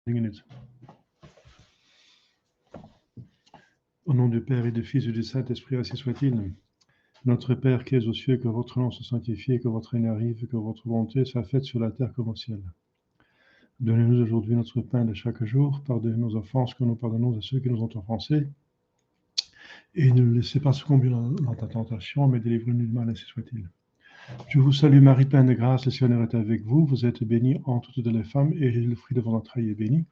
Minutes. Au nom du Père et du Fils et du Saint-Esprit, ainsi soit-il. Notre Père qui es aux cieux, que votre nom soit sanctifié, que votre règne arrive, que votre volonté soit faite sur la terre comme au ciel. Donnez-nous aujourd'hui notre pain de chaque jour. Pardonnez nos offenses, que nous pardonnons à ceux qui nous ont offensés. Et ne nous laissez pas succomber dans ta tentation, mais délivrez-nous du mal, ainsi soit-il. Je vous salue Marie, pleine de grâce, le Seigneur est avec vous. Vous êtes bénie entre toutes les femmes, et le fruit de vos entrailles est béni.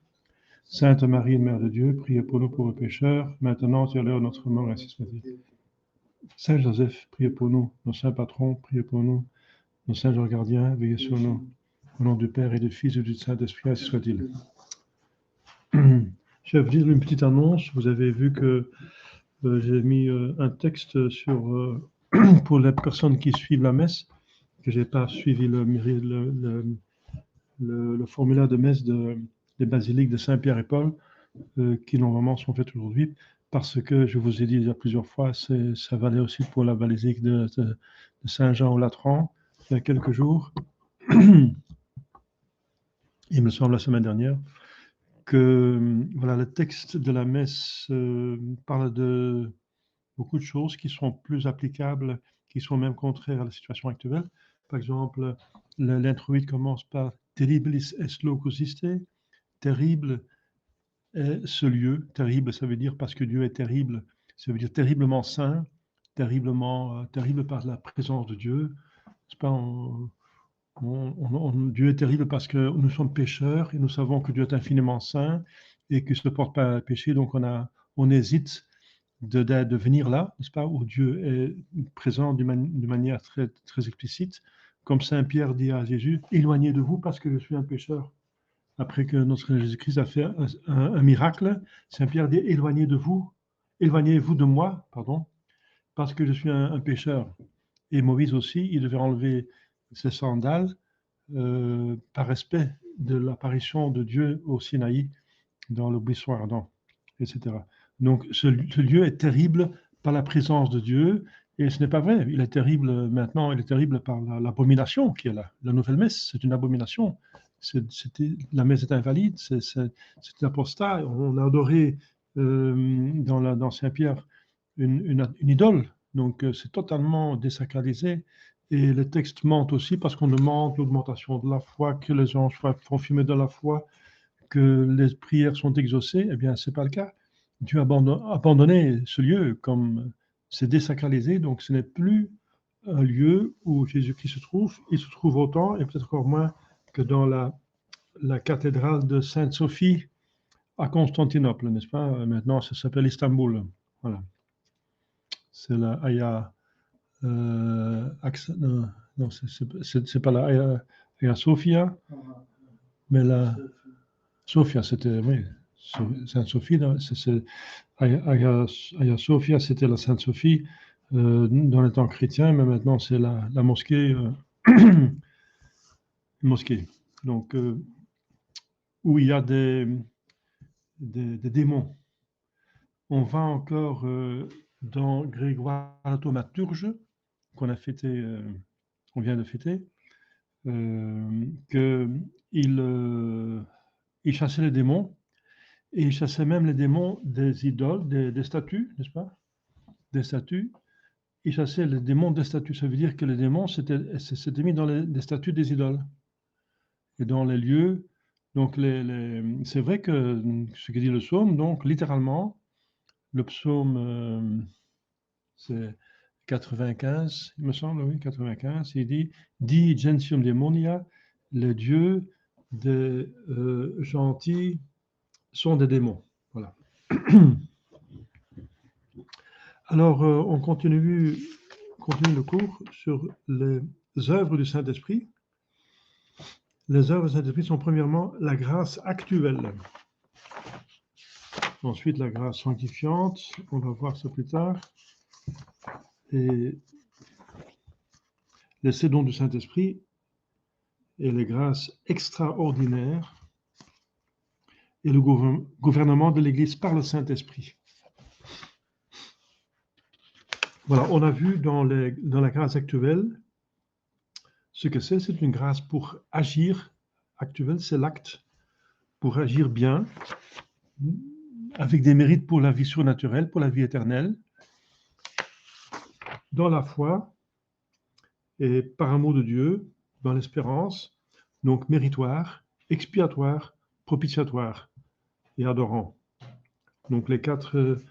Sainte Marie, Mère de Dieu, priez pour nous pauvres pécheurs, maintenant et à l'heure de notre mort, ainsi soit-il. Saint Joseph, priez pour nous. Nos saints patrons, priez pour nous. Nos saints anges gardiens, veillez sur nous. Au nom du Père et du Fils et du Saint-Esprit, ainsi soit-il. Je vais vous dire une petite annonce. Vous avez vu que j'ai mis un texte sur pour les personnes qui suivent la messe, que je n'ai pas suivi le formulaire de messe des basiliques de Saint-Pierre et Paul, qui normalement sont faites aujourd'hui, parce que je vous ai dit déjà plusieurs fois, ça valait aussi pour la basilique de Saint-Jean au Latran, il y a quelques jours, il me semble la semaine dernière, que voilà, le texte de la messe parle de beaucoup de choses qui sont plus applicables, qui sont même contraires à la situation actuelle. Par exemple, l'introïde commence par terribilis est locus iste, terrible est ce lieu. Terrible, ça veut dire parce que Dieu est terrible, ça veut dire terriblement saint, terrible par la présence de Dieu. C'est pas Dieu est terrible parce que nous sommes pécheurs et nous savons que Dieu est infiniment saint et qu'il ne se porte pas à péché, donc on hésite de venir là, n'est-ce pas, où Dieu est présent de manière très, très explicite, comme Saint Pierre dit à Jésus, éloignez de vous parce que je suis un pécheur. Après que notre Jésus-Christ a fait un miracle, Saint Pierre dit, éloignez-vous de moi, pardon, parce que je suis un pécheur. Et Moïse aussi, il devait enlever ses sandales par respect de l'apparition de Dieu au Sinaï, dans le buisson ardent, etc. Donc ce lieu est terrible par la présence de Dieu, et ce n'est pas vrai. Il est terrible maintenant, il est terrible par l'abomination qui est là. La nouvelle messe, c'est une abomination. La messe est invalide, c'est apostat. On a adoré dans Saint-Pierre une idole, donc c'est totalement désacralisé. Et le texte mente aussi parce qu'on demande l'augmentation de la foi, que les gens soient confirmés de la foi, que les prières sont exaucées. Eh bien, ce n'est pas le cas. Dieu a abandonné ce lieu comme c'est désacralisé, donc ce n'est plus un lieu où Jésus-Christ se trouve. Il se trouve autant, et peut-être encore moins, que dans la cathédrale de Sainte-Sophie à Constantinople, n'est-ce pas? Maintenant, ça s'appelle Istanbul. Voilà. C'est la Hagia... non, c'est pas la Hagia Sophia, mais la Sophia, c'était, oui, Sainte-Sophie, Hagia Sophia, c'était la Sainte-Sophie dans les temps chrétiens, mais maintenant c'est la mosquée, mosquée. Donc, où il y a des démons. On va encore dans Grégoire la thaumaturge, qu'on a fêté, on vient de fêter, qu'il chassait les démons, et il chassait même les démons des idoles, des statues, n'est-ce pas? Des statues. Il chassait les démons des statues. Ça veut dire que les démons s'étaient mis dans les statues des idoles et dans les lieux. Donc, c'est vrai que ce que dit le psaume, donc littéralement, le psaume, c'est 95, il me semble, oui, 95, il dit Di gentium demonia, les dieux des gentils sont des démons. Voilà. Alors, on continue le cours sur les œuvres du Saint-Esprit. Les œuvres du Saint-Esprit sont premièrement la grâce actuelle. Ensuite, la grâce sanctifiante, on va voir ça plus tard. Et les dons du Saint-Esprit et les grâces extraordinaires et le gouvernement de l'Église par le Saint-Esprit. Voilà, on a vu dans la grâce actuelle ce que c'est une grâce pour agir actuelle, c'est l'acte pour agir bien, avec des mérites pour la vie surnaturelle, pour la vie éternelle, dans la foi et par amour de Dieu, dans l'espérance, donc méritoire, expiatoire, propitiatoire et adorant. Donc les 4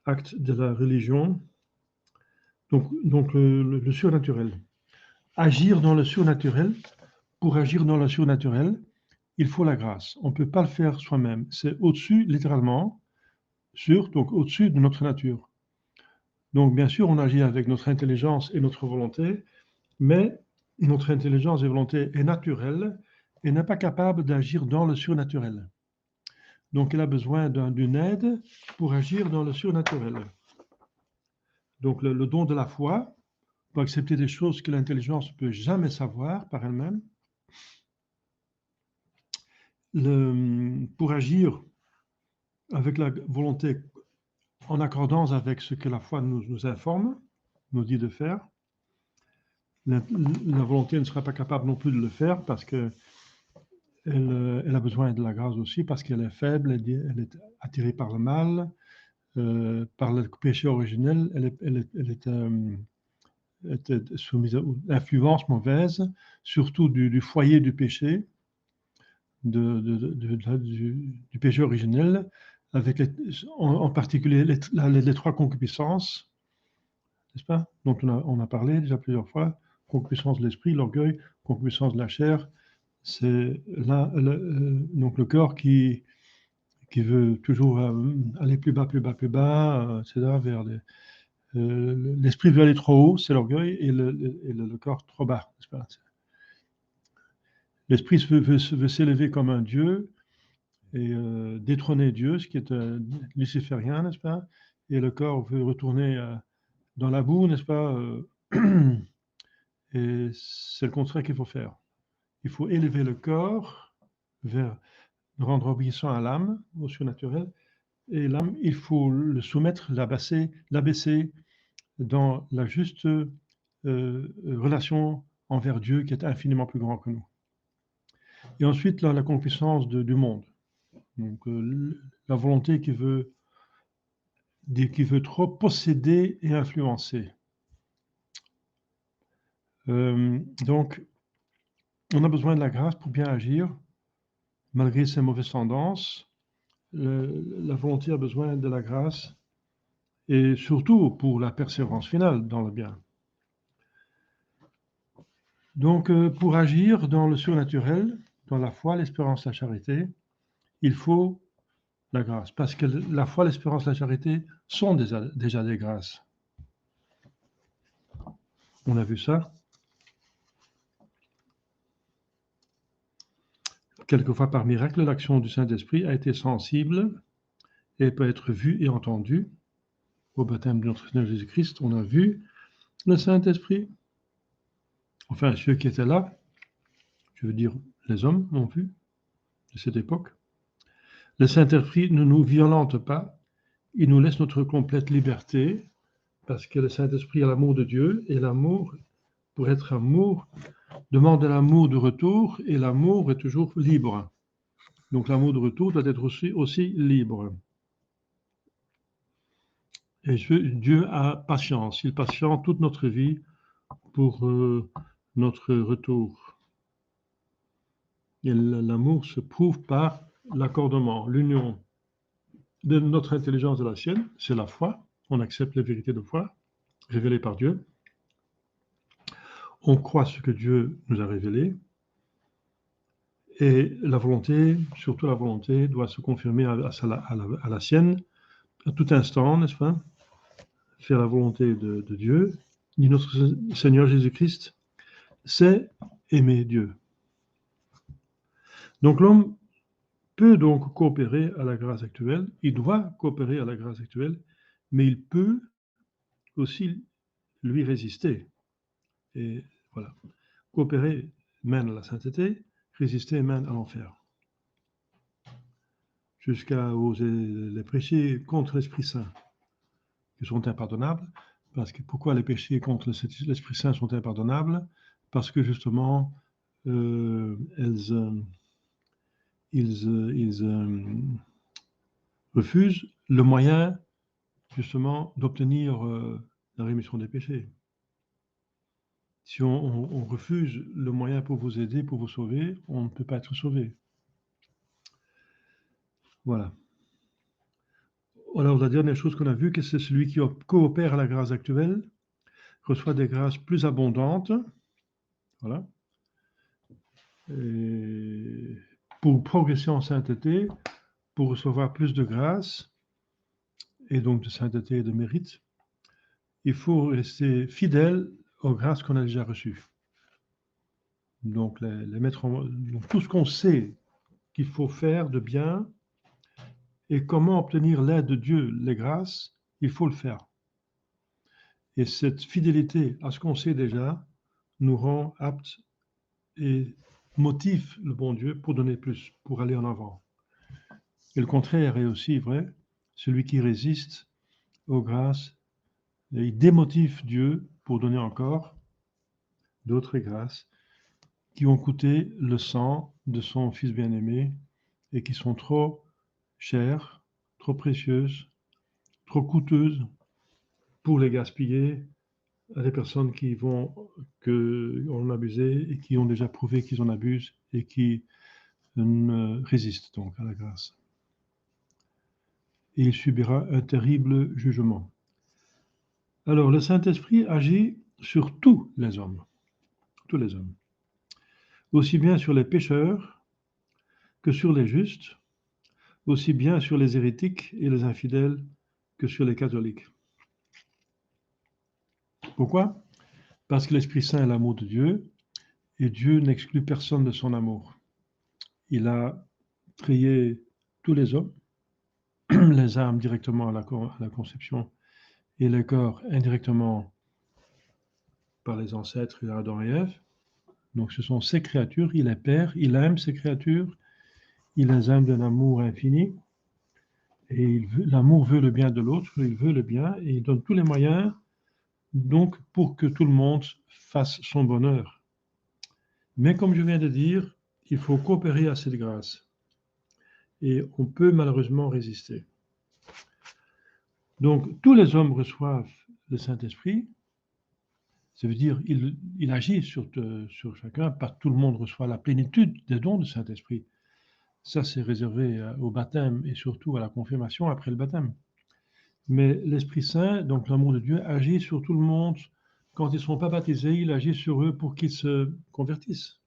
actes de la religion. Donc le surnaturel. Agir dans le surnaturel, pour agir dans le surnaturel, il faut la grâce. On ne peut pas le faire soi-même. C'est au-dessus, littéralement, donc au-dessus de notre nature. Donc bien sûr, on agit avec notre intelligence et notre volonté, mais notre intelligence et volonté est naturelle et n'est pas capable d'agir dans le surnaturel. Donc elle a besoin d'une aide pour agir dans le surnaturel. Donc le don de la foi, pour accepter des choses que l'intelligence ne peut jamais savoir par elle-même, pour agir avec la volonté en accordance avec ce que la foi nous informe, nous dit de faire. La volonté ne sera pas capable non plus de le faire parce qu'elle a besoin de la grâce aussi, parce qu'elle est faible, elle est attirée par le mal, par le péché originel, elle est soumise à une influence mauvaise, surtout du foyer du péché, du péché originel, avec en particulier les 3 concupiscences, n'est-ce pas? Dont on a parlé déjà plusieurs fois. Concupiscence de l'esprit, l'orgueil, concupiscence de la chair. C'est là, donc le corps qui veut toujours aller plus bas, plus bas, plus bas, etc. vers l'esprit veut aller trop haut, c'est l'orgueil, et le corps trop bas, n'est-ce pas? L'esprit veut s'élever comme un Dieu et détrôner Dieu, ce qui est luciférien, n'est-ce pas? Et le corps veut retourner dans la boue, n'est-ce pas? Et c'est le contraire qu'il faut faire. Il faut élever le corps vers rendre obéissant à l'âme, au surnaturel, et l'âme, il faut le soumettre, l'abaisser dans la juste relation envers Dieu qui est infiniment plus grand que nous. Et ensuite, la concupiscence du monde. Donc, la volonté qui veut trop posséder et influencer. Donc, on a besoin de la grâce pour bien agir, malgré ses mauvaises tendances. La volonté a besoin de la grâce, et surtout pour la persévérance finale dans le bien. Donc, pour agir dans le surnaturel, dans la foi, l'espérance, la charité, il faut la grâce, parce que la foi, l'espérance, la charité sont déjà des grâces. On a vu ça. Quelquefois, par miracle, l'action du Saint-Esprit a été sensible et peut être vue et entendue. Au baptême de notre Seigneur Jésus-Christ, on a vu le Saint-Esprit. Enfin, ceux qui étaient là, je veux dire, les hommes l'ont vu de cette époque. Le Saint-Esprit ne nous violente pas, il nous laisse notre complète liberté, parce que le Saint-Esprit a l'amour de Dieu, et l'amour, pour être amour, demande l'amour de retour, et l'amour est toujours libre. Donc l'amour de retour doit être aussi libre. Et Dieu a patience, il patiente toute notre vie pour notre retour. Et l'amour se prouve par l'accordement, l'union de notre intelligence et la sienne, c'est la foi. On accepte les vérités de foi révélées par Dieu. On croit ce que Dieu nous a révélé. Et la volonté, surtout la volonté, doit se confirmer à la sienne à tout instant, n'est-ce pas? Faire la volonté de Dieu, dit notre Seigneur Jésus-Christ, c'est aimer Dieu. Donc l'homme peut donc coopérer à la grâce actuelle, il doit coopérer à la grâce actuelle, mais il peut aussi lui résister. Et voilà. Coopérer mène à la sainteté, résister mène à l'enfer. Jusqu'à oser les péchés contre l'Esprit Saint, qui sont impardonnables. Parce que pourquoi les péchés contre l'Esprit Saint sont impardonnables? Parce que justement, ils refusent le moyen, justement, d'obtenir la rémission des péchés. Si on refuse le moyen pour vous aider, pour vous sauver, on ne peut pas être sauvé. Voilà. Alors, la dernière chose qu'on a vue, que c'est celui qui coopère à la grâce actuelle, reçoit des grâces plus abondantes. Voilà. Et pour progresser en sainteté, pour recevoir plus de grâce, et donc de sainteté et de mérite, il faut rester fidèle aux grâces qu'on a déjà reçues. Donc, les mettre donc tout ce qu'on sait qu'il faut faire de bien et comment obtenir l'aide de Dieu, les grâces, il faut le faire. Et cette fidélité à ce qu'on sait déjà nous rend aptes et motive le bon Dieu pour donner plus, pour aller en avant. Et le contraire est aussi vrai, celui qui résiste aux grâces, et il démotive Dieu pour donner encore d'autres grâces qui ont coûté le sang de son Fils bien-aimé et qui sont trop chères, trop précieuses, trop coûteuses pour les gaspiller à des personnes qui en abuser et qui ont déjà prouvé qu'ils en abusent et qui résistent donc à la grâce. Et il subira un terrible jugement. Alors, le Saint-Esprit agit sur tous les hommes, aussi bien sur les pécheurs que sur les justes, aussi bien sur les hérétiques et les infidèles que sur les catholiques. Pourquoi? Parce que l'Esprit Saint est l'amour de Dieu, et Dieu n'exclut personne de son amour. Il a créé tous les hommes, les âmes directement à la conception, et le corps indirectement par les ancêtres, Adam et Ève. Donc ce sont ses créatures, il est Père, il aime ses créatures, il les aime d'un amour infini, et l'amour veut le bien de l'autre, il veut le bien, et il donne tous les moyens donc pour que tout le monde fasse son bonheur. Mais comme je viens de dire, il faut coopérer à cette grâce. Et on peut malheureusement résister. Donc tous les hommes reçoivent le Saint-Esprit, ça veut dire il agit sur chacun, pas tout le monde reçoit la plénitude des dons du Saint-Esprit. Ça, c'est réservé au baptême et surtout à la confirmation après le baptême. Mais l'Esprit Saint, donc l'amour de Dieu, agit sur tout le monde. Quand ils ne sont pas baptisés, il agit sur eux pour qu'ils se convertissent.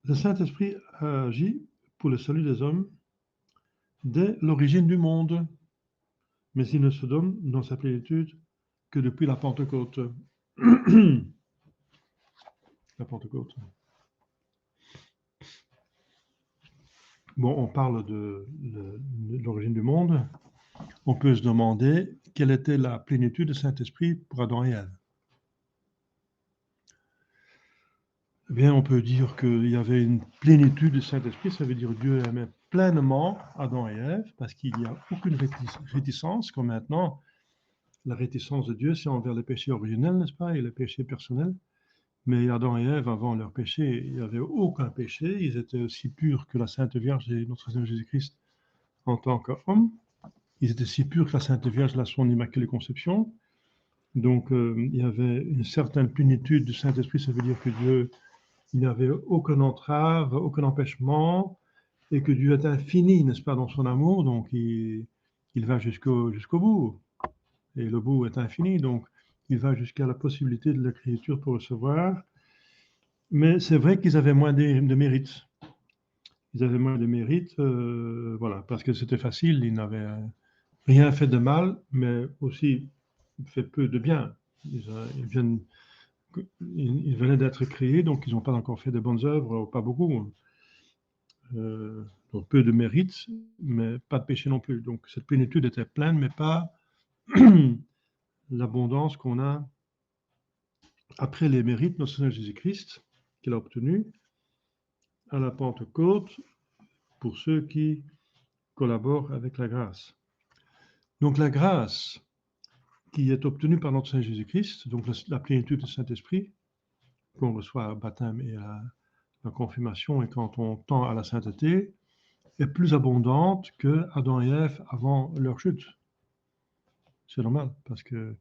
Le Saint-Esprit agit pour le salut des hommes dès l'origine du monde, mais il ne se donne dans sa plénitude que depuis la Pentecôte. La Pentecôte. Bon, on parle de l'origine du monde. On peut se demander quelle était la plénitude du Saint-Esprit pour Adam et Ève. Eh bien, on peut dire qu'il y avait une plénitude du Saint-Esprit, ça veut dire Dieu aimait pleinement Adam et Ève, parce qu'il n'y a aucune réticence, comme maintenant, la réticence de Dieu, c'est envers le péché originel, n'est-ce pas, et le péché personnel. Mais Adam et Ève, avant leur péché, il n'y avait aucun péché. Ils étaient aussi purs que la Sainte Vierge et notre Seigneur Jésus-Christ en tant qu'homme. Ils étaient si purs que la Sainte Vierge, la son Immaculée Conception. Donc, il y avait une certaine plénitude du Saint-Esprit. Ça veut dire que Dieu, il n'avait aucune entrave, aucun empêchement, et que Dieu est infini, n'est-ce pas, dans son amour. Donc, il va jusqu'au bout. Et le bout est infini. Donc, il va jusqu'à la possibilité de l'écriture pour recevoir. Mais c'est vrai qu'ils avaient moins de mérite. Ils avaient moins de mérite, voilà, parce que c'était facile, ils n'avaient rien fait de mal, mais aussi fait peu de bien. Ils venaient d'être créés, donc ils n'ont pas encore fait de bonnes œuvres, pas beaucoup. Donc peu de mérite, mais pas de péché non plus. Donc cette plénitude était pleine, mais pas l'abondance qu'on a après les mérites de notre Seigneur Jésus-Christ, qu'il a obtenu à la Pentecôte pour ceux qui collaborent avec la grâce. Donc la grâce qui est obtenue par notre Seigneur Jésus-Christ, donc la plénitude du Saint-Esprit, qu'on reçoit au baptême et à la confirmation, et quand on tend à la sainteté, est plus abondante que Adam et Ève avant leur chute. C'est normal, parce que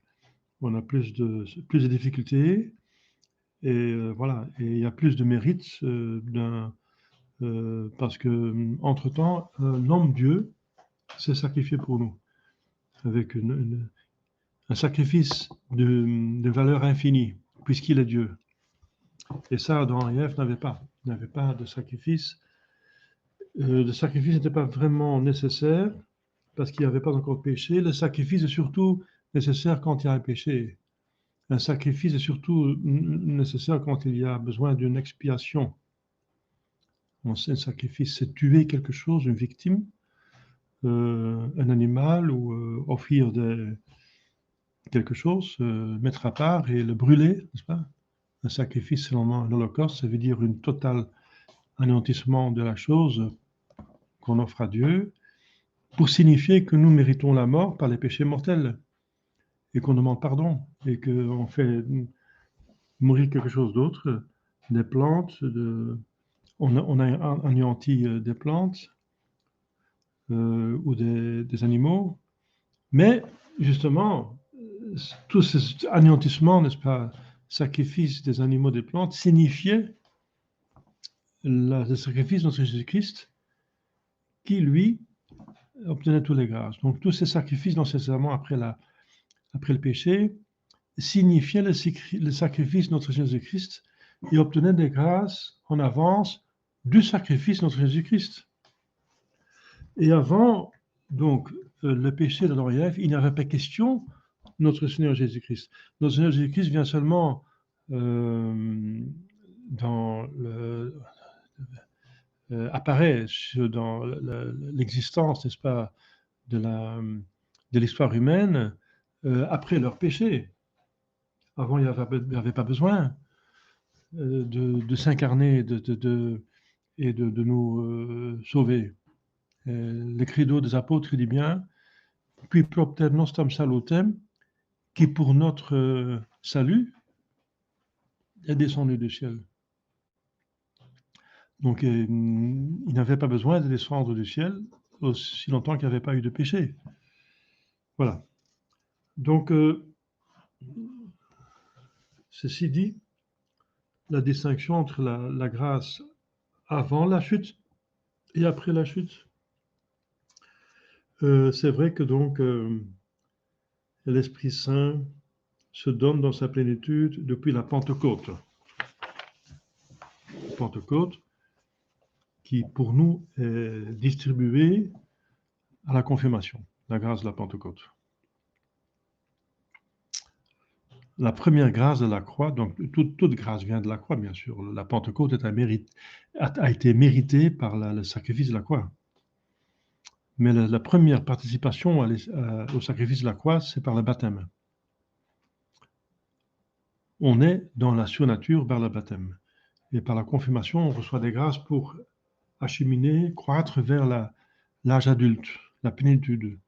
on a plus de difficultés, et voilà, et il y a plus de mérite parce que entre-temps, l'homme Dieu s'est sacrifié pour nous, avec un sacrifice de valeur infinie, puisqu'il est Dieu. Et ça, Adam et Ève n'avaient pas de sacrifice. Le sacrifice n'était pas vraiment nécessaire, parce qu'il n'y avait pas encore de péché. Le sacrifice est surtout nécessaire quand il y a un péché. Un sacrifice est surtout nécessaire quand il y a besoin d'une expiation. Un sacrifice, c'est tuer quelque chose, une victime, un animal, ou offrir quelque chose, mettre à part et le brûler, n'est-ce pas? Un sacrifice, selon l'Holocauste, ça veut dire un total anéantissement de la chose qu'on offre à Dieu, pour signifier que nous méritons la mort par les péchés mortels, et qu'on demande pardon, et qu'on fait mourir quelque chose d'autre, des plantes, on a anéanti des plantes ou des animaux, mais justement, tout cet anéantissement, n'est-ce pas, sacrifice des animaux, des plantes, signifiait le sacrifice de notre Jésus-Christ, qui, lui, obtenait toutes les grâces. Donc tous ces sacrifices, nécessairement après le péché, signifiait le sacrifice de notre Jésus-Christ, et obtenait des grâces en avance du sacrifice de notre Jésus-Christ. Et avant, donc, le péché d'Adam et Ève, il n'y avait pas question de notre Seigneur Jésus-Christ. Notre Seigneur Jésus-Christ vient seulement apparaît dans l'existence, n'est-ce pas, de l'histoire humaine après leur péché. Avant, il n'y avait pas besoin de s'incarner et de nous sauver. Le credo des apôtres dit bien, qui propter nostrum salutem, qui pour notre salut est descendu du ciel. Donc il n'avait pas besoin de descendre du ciel aussi longtemps qu'il n'y avait pas eu de péché. Voilà. Donc, ceci dit, la distinction entre la grâce avant la chute et après la chute, c'est vrai que donc l'Esprit Saint se donne dans sa plénitude depuis la Pentecôte. Pentecôte qui pour nous est distribuée à la confirmation, la grâce de la Pentecôte. La première grâce de la croix, donc toute grâce vient de la croix, bien sûr. La Pentecôte a été méritée par le sacrifice de la croix. Mais la première participation au sacrifice de la croix, c'est par le baptême. On est dans la surnature vers le baptême. Et par la confirmation, on reçoit des grâces pour acheminer, croître vers l'âge adulte, la plénitude de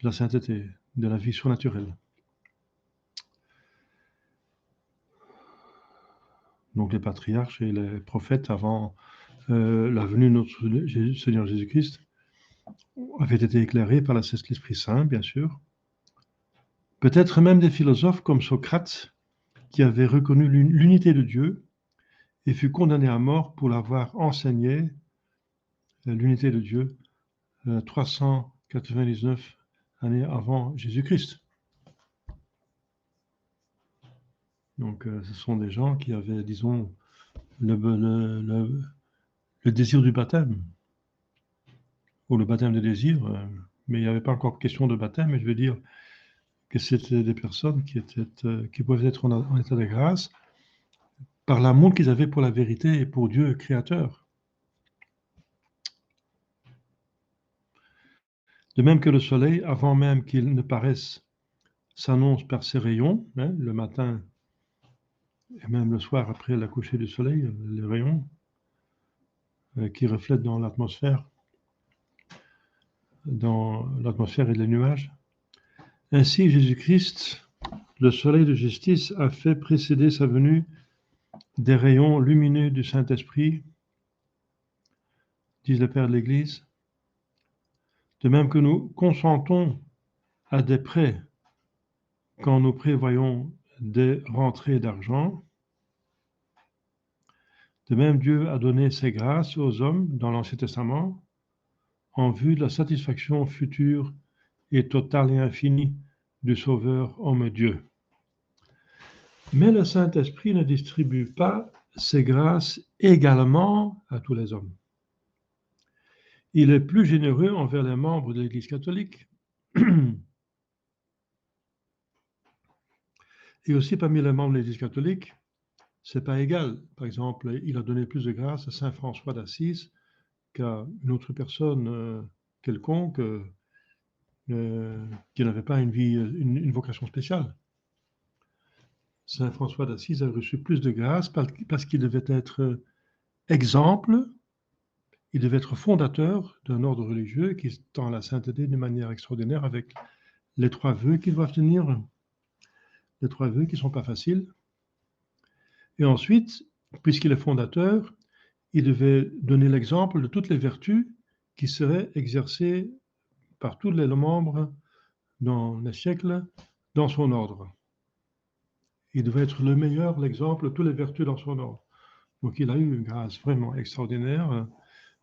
la sainteté, de la vie surnaturelle. Donc les patriarches et les prophètes avant la venue de notre Seigneur Jésus-Christ avaient été éclairés par l'Esprit Saint, bien sûr. Peut-être même des philosophes comme Socrate, qui avait reconnu l'unité de Dieu et fut condamné à mort pour l'avoir enseigné, l'unité de Dieu, 399 années avant Jésus-Christ. Donc ce sont des gens qui avaient, disons, le désir du baptême, ou le baptême de désir, mais il n'y avait pas encore question de baptême, mais je veux dire que c'était des personnes qui pouvaient être en état de grâce par l'amour qu'ils avaient pour la vérité et pour Dieu créateur. De même que le soleil, avant même qu'il ne paraisse, s'annonce par ses rayons, hein, le matin et même le soir après la coucher du soleil, les rayons qui reflètent dans l'atmosphère et les nuages. Ainsi, Jésus-Christ, le soleil de justice, a fait précéder sa venue des rayons lumineux du Saint-Esprit, disent les pères de l'Église. De même que nous consentons à des prêts quand nous prévoyons des rentrées d'argent, de même Dieu a donné ses grâces aux hommes dans l'Ancien Testament en vue de la satisfaction future et totale et infinie du Sauveur homme Dieu. Mais le Saint-Esprit ne distribue pas ses grâces également à tous les hommes. Il est plus généreux envers les membres de l'Église catholique et aussi parmi les membres de l'Église catholique, c'est pas égal. Par exemple, il a donné plus de grâce à Saint François d'Assise qu'à une autre personne quelconque qui n'avait pas une vocation spéciale. Saint François d'Assise a reçu plus de grâce parce qu'il devait être exemple, il devait être fondateur d'un ordre religieux qui tend à la sainteté de manière extraordinaire avec les 3 vœux qu'il doit tenir, les 3 vœux qui ne sont pas faciles. Et ensuite, puisqu'il est fondateur, il devait donner l'exemple de toutes les vertus qui seraient exercées par tous les membres dans les siècles dans son ordre. Il devait être le meilleur, l'exemple de toutes les vertus dans son ordre. Donc il a eu une grâce vraiment extraordinaire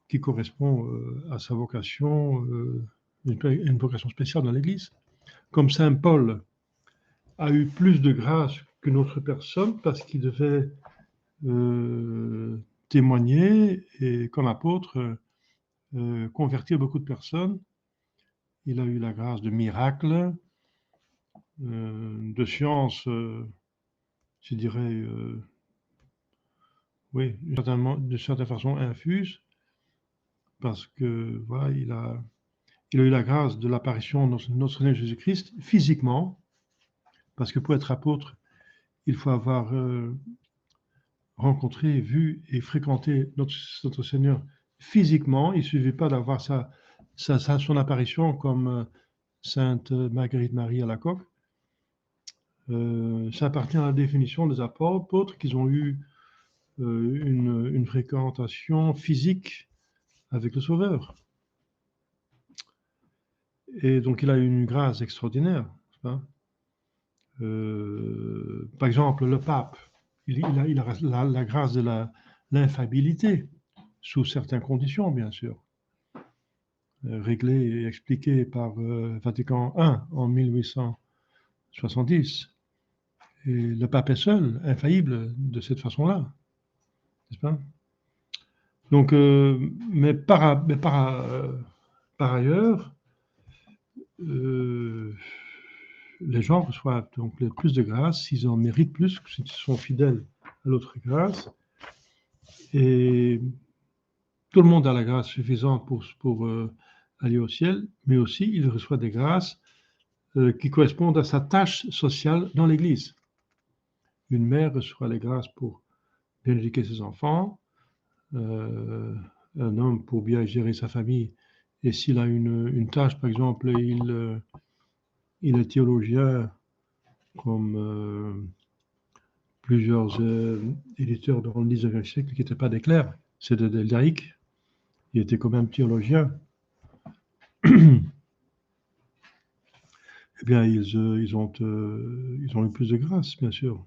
qui correspond à sa vocation, une vocation spéciale dans l'Église. Comme Saint Paul a eu plus de grâce qu'une autre personne parce qu'il devait témoigner et comme apôtre convertir beaucoup de personnes. Il a eu la grâce de miracles, de science, je dirais, oui, de certaine façon infuse, parce que voilà, il a eu la grâce de l'apparition de notre Seigneur Jésus-Christ physiquement, parce que pour être apôtre, il faut avoir rencontré, vu et fréquenté notre Seigneur physiquement. Il ne suffit pas d'avoir son apparition comme Sainte Marguerite Marie Alacoque. Ça appartient à la définition des apôtres qu'ils ont eu une fréquentation physique avec le Sauveur. Et donc il a eu une grâce extraordinaire. Par exemple, le pape, il a la grâce de l'infaillibilité, sous certaines conditions, bien sûr, réglées et expliquées par Vatican I en 1870. Et le pape est seul, infaillible de cette façon-là, n'est-ce pas? Donc, mais par ailleurs, les gens reçoivent donc plus de grâce s'ils en méritent plus, s'ils sont fidèles à l'autre grâce. Et tout le monde a la grâce suffisante pour aller au ciel, mais aussi il reçoit des grâces qui correspondent à sa tâche sociale dans l'Église. Une mère reçoit les grâces pour bien éduquer ses enfants, un homme pour bien gérer sa famille, et s'il a une tâche, par exemple, il est théologien, comme plusieurs éditeurs dans le XIXe siècle qui n'étaient pas des clercs, c'était des laïcs, il était quand même théologien. Eh bien, ils ont eu plus de grâce, bien sûr.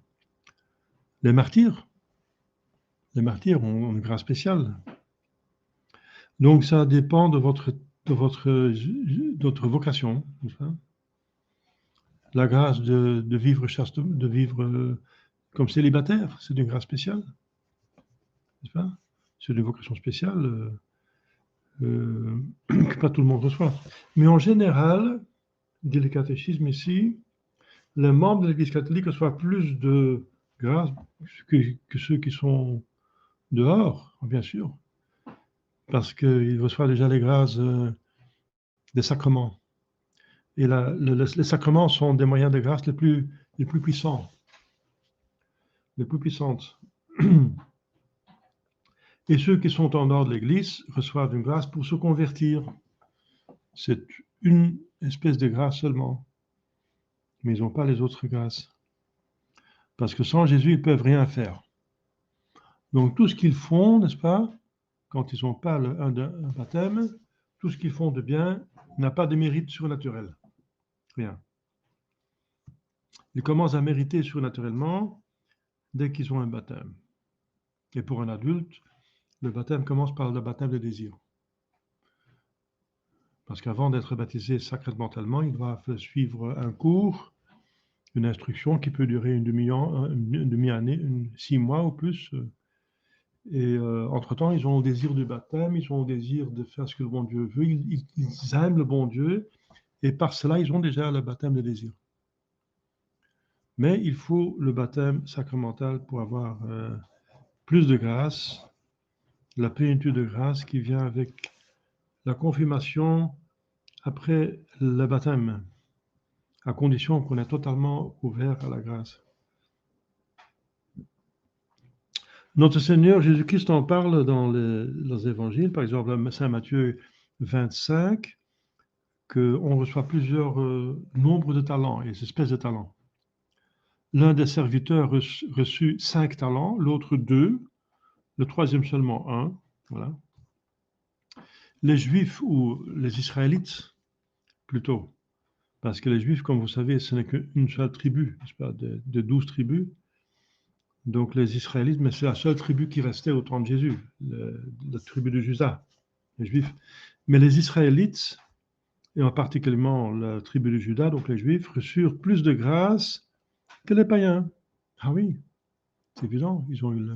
Les martyrs ont une grâce spéciale. Donc, ça dépend de votre vocation. Enfin. La grâce de vivre chaste, de vivre comme célibataire, c'est une grâce spéciale. C'est une vocation spéciale que pas tout le monde reçoit. Mais en général, dit le catéchisme ici, les membres de l'Église catholique reçoivent plus de grâce que ceux qui sont dehors, bien sûr, parce qu'ils reçoivent déjà les grâces des sacrements. Et les sacrements sont des moyens de grâce les plus puissants, les plus puissantes. Et ceux qui sont en dehors de l'Église reçoivent une grâce pour se convertir. C'est une espèce de grâce seulement. Mais ils n'ont pas les autres grâces. Parce que sans Jésus, ils ne peuvent rien faire. Donc tout ce qu'ils font, n'est-ce pas, quand ils n'ont pas un baptême, tout ce qu'ils font de bien n'a pas de mérite surnaturel. Rien. Ils commencent à mériter surnaturellement dès qu'ils ont un baptême. Et pour un adulte, le baptême commence par le baptême de désir. Parce qu'avant d'être baptisé sacramentalement, ils doivent suivre un cours, une instruction qui peut durer une demi-année, 6 mois ou plus. Et entre-temps, ils ont le désir du baptême, ils ont le désir de faire ce que le bon Dieu veut, ils aiment le bon Dieu, et par cela, ils ont déjà le baptême de désir. Mais il faut le baptême sacramental pour avoir plus de grâce, la plénitude de grâce qui vient avec la confirmation après le baptême, à condition qu'on est totalement ouvert à la grâce. Notre Seigneur Jésus-Christ en parle dans les évangiles, par exemple Saint Matthieu 25, qu'on reçoit plusieurs nombres de talents, et espèces de talents. L'un des serviteurs reçut 5 talents, l'autre 2, le troisième seulement 1. Voilà. Les Juifs ou les Israélites, plutôt, parce que les Juifs, comme vous savez, ce n'est qu'une seule tribu, n'est-ce pas, de 12 tribus. Donc les Israélites, mais c'est la seule tribu qui restait au temps de Jésus, la tribu de Juda, les Juifs. Mais les Israélites, et en particulièrement la tribu de Juda, donc les Juifs, reçurent plus de grâce que les païens. Ah oui, c'est évident, ils ont eu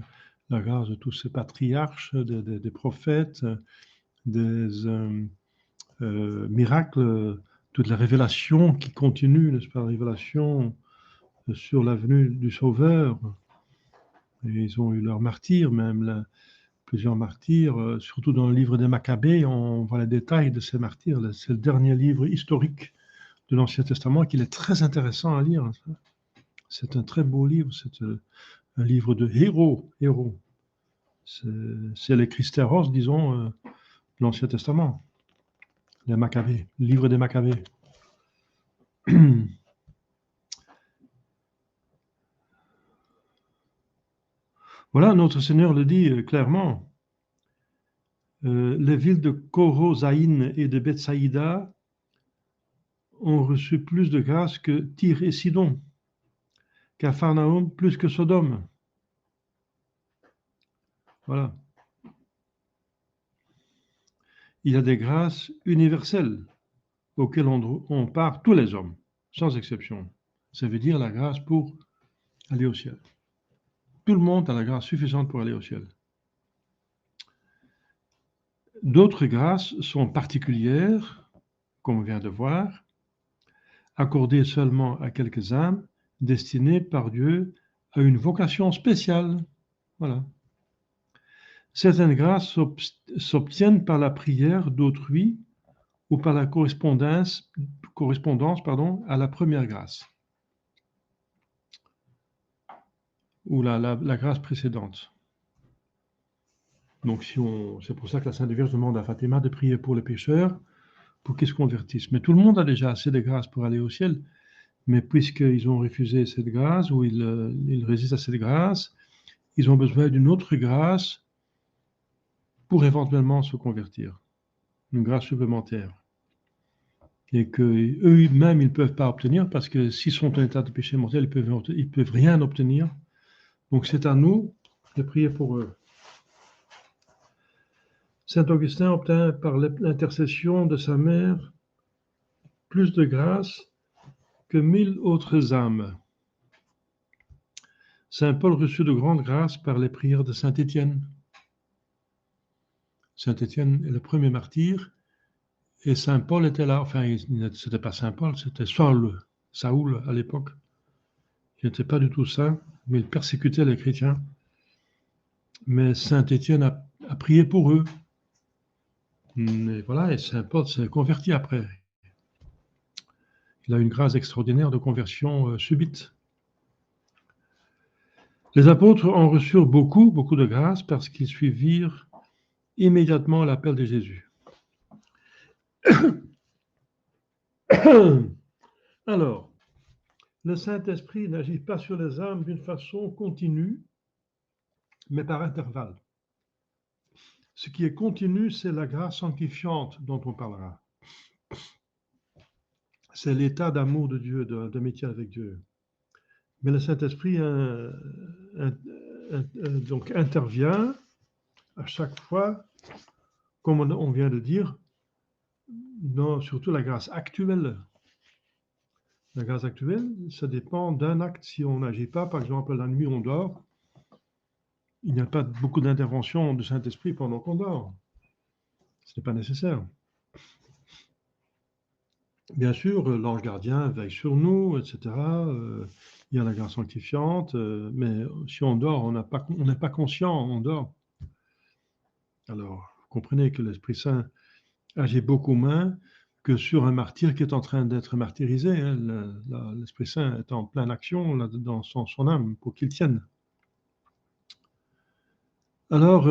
la grâce de tous ces patriarches, des prophètes, des miracles, toute la révélation qui continue, n'est-ce pas, la révélation sur la venue du Sauveur. Et ils ont eu leurs martyrs, même plusieurs martyrs, surtout dans le livre des Maccabées, on voit les détails de ces martyrs. C'est le dernier livre historique de l'Ancien Testament qu'il est très intéressant à lire. C'est un très beau livre, c'est un livre de héros. C'est les Christéros, disons, de l'Ancien Testament, les Maccabées, le livre des Maccabées. Voilà, notre Seigneur le dit clairement. Les villes de Korosaïn et de Bethsaïda ont reçu plus de grâce que Tyr et Sidon, Capharnaüm plus que Sodome. Voilà. Il y a des grâces universelles auxquelles on part tous les hommes, sans exception. Ça veut dire la grâce pour aller au ciel. Tout le monde a la grâce suffisante pour aller au ciel. D'autres grâces sont particulières, comme on vient de voir, accordées seulement à quelques âmes, destinées par Dieu à une vocation spéciale. Voilà. Certaines grâces s'obtiennent par la prière d'autrui ou par la correspondance à la première grâce ou la grâce précédente. Donc, c'est pour ça que la Sainte Vierge demande à Fatima de prier pour les pécheurs pour qu'ils se convertissent. Mais tout le monde a déjà assez de grâce pour aller au ciel. Mais puisqu'ils ont refusé cette grâce ou ils résistent à cette grâce, ils ont besoin d'une autre grâce pour éventuellement se convertir, une grâce supplémentaire. Et qu'eux-mêmes, ils ne peuvent pas obtenir parce que s'ils sont en état de péché mortel, ils peuvent rien obtenir. Donc c'est à nous de prier pour eux. Saint Augustin obtint par l'intercession de sa mère plus de grâce que 1000 autres âmes. Saint Paul reçut de grandes grâces par les prières de Saint Étienne. Saint Étienne est le premier martyr, et Saint Paul était là. Enfin, c'était pas Saint Paul, c'était Saoul à l'époque. Il n'était pas du tout saint, mais il persécutait les chrétiens. Mais Saint Étienne a prié pour eux. Et voilà, et Saint Paul s'est converti après. Il a une grâce extraordinaire de conversion subite. Les apôtres en reçurent beaucoup de grâce parce qu'ils suivirent immédiatement l'appel de Jésus. Alors, le Saint-Esprit n'agit pas sur les âmes d'une façon continue, mais par intervalle. Ce qui est continu, c'est la grâce sanctifiante dont on parlera. C'est l'état d'amour de Dieu, d'amitié avec Dieu. Mais le Saint-Esprit donc intervient à chaque fois, comme on vient de dire, surtout la grâce actuelle. La grâce actuelle, ça dépend d'un acte. Si on n'agit pas, par exemple, la nuit, on dort, il n'y a pas beaucoup d'intervention du Saint-Esprit pendant qu'on dort. Ce n'est pas nécessaire. Bien sûr, l'ange gardien veille sur nous, etc. Il y a la grâce sanctifiante, mais si on dort, on n'est pas conscient, on dort. Alors, vous comprenez que l'Esprit Saint agit beaucoup moins que sur un martyr qui est en train d'être martyrisé. Hein. L'Esprit Saint est en pleine action là, dans son âme pour qu'il tienne. Alors,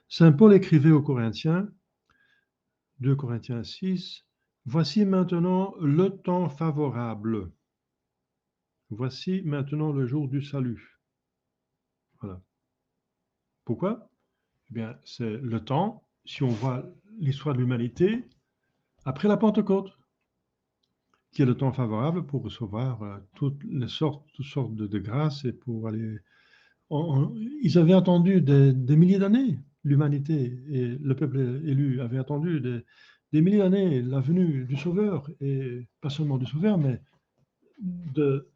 Saint Paul écrivait aux Corinthiens, 2 Corinthiens 6, « Voici maintenant le temps favorable. Voici maintenant le jour du salut. » Voilà. Pourquoi? Eh bien, c'est le temps, si on voit l'histoire de l'humanité, après la Pentecôte, qui est le temps favorable pour recevoir toutes sortes de grâces et pour aller... Ils avaient attendu des milliers d'années, l'humanité et le peuple élu avait attendu des milliers d'années la venue du Sauveur, et pas seulement du Sauveur, mais de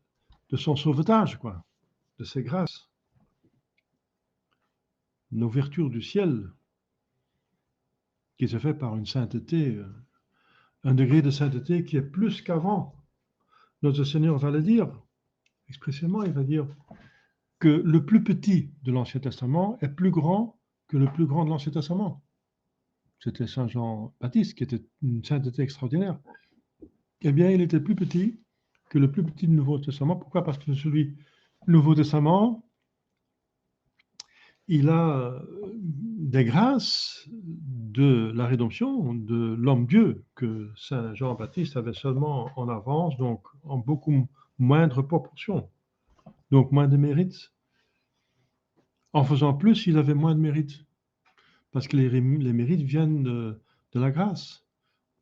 son sauvetage, quoi, de ses grâces. L'ouverture du ciel, qui se fait par une sainteté, un degré de sainteté qui est plus qu'avant. Notre Seigneur va le dire, expressément, il va dire que le plus petit de l'Ancien Testament est plus grand que le plus grand de l'Ancien Testament. C'était Saint Jean-Baptiste, qui était une sainteté extraordinaire. Eh bien, il était plus petit que le plus petit du Nouveau Testament. Pourquoi? Parce que celui du Nouveau Testament, il a des grâces de la rédemption de l'homme-dieu que Saint Jean-Baptiste avait seulement en avance, donc en beaucoup moindre proportion, donc moins de mérite. En faisant plus, il avait moins de mérite, parce que les mérites viennent de la grâce,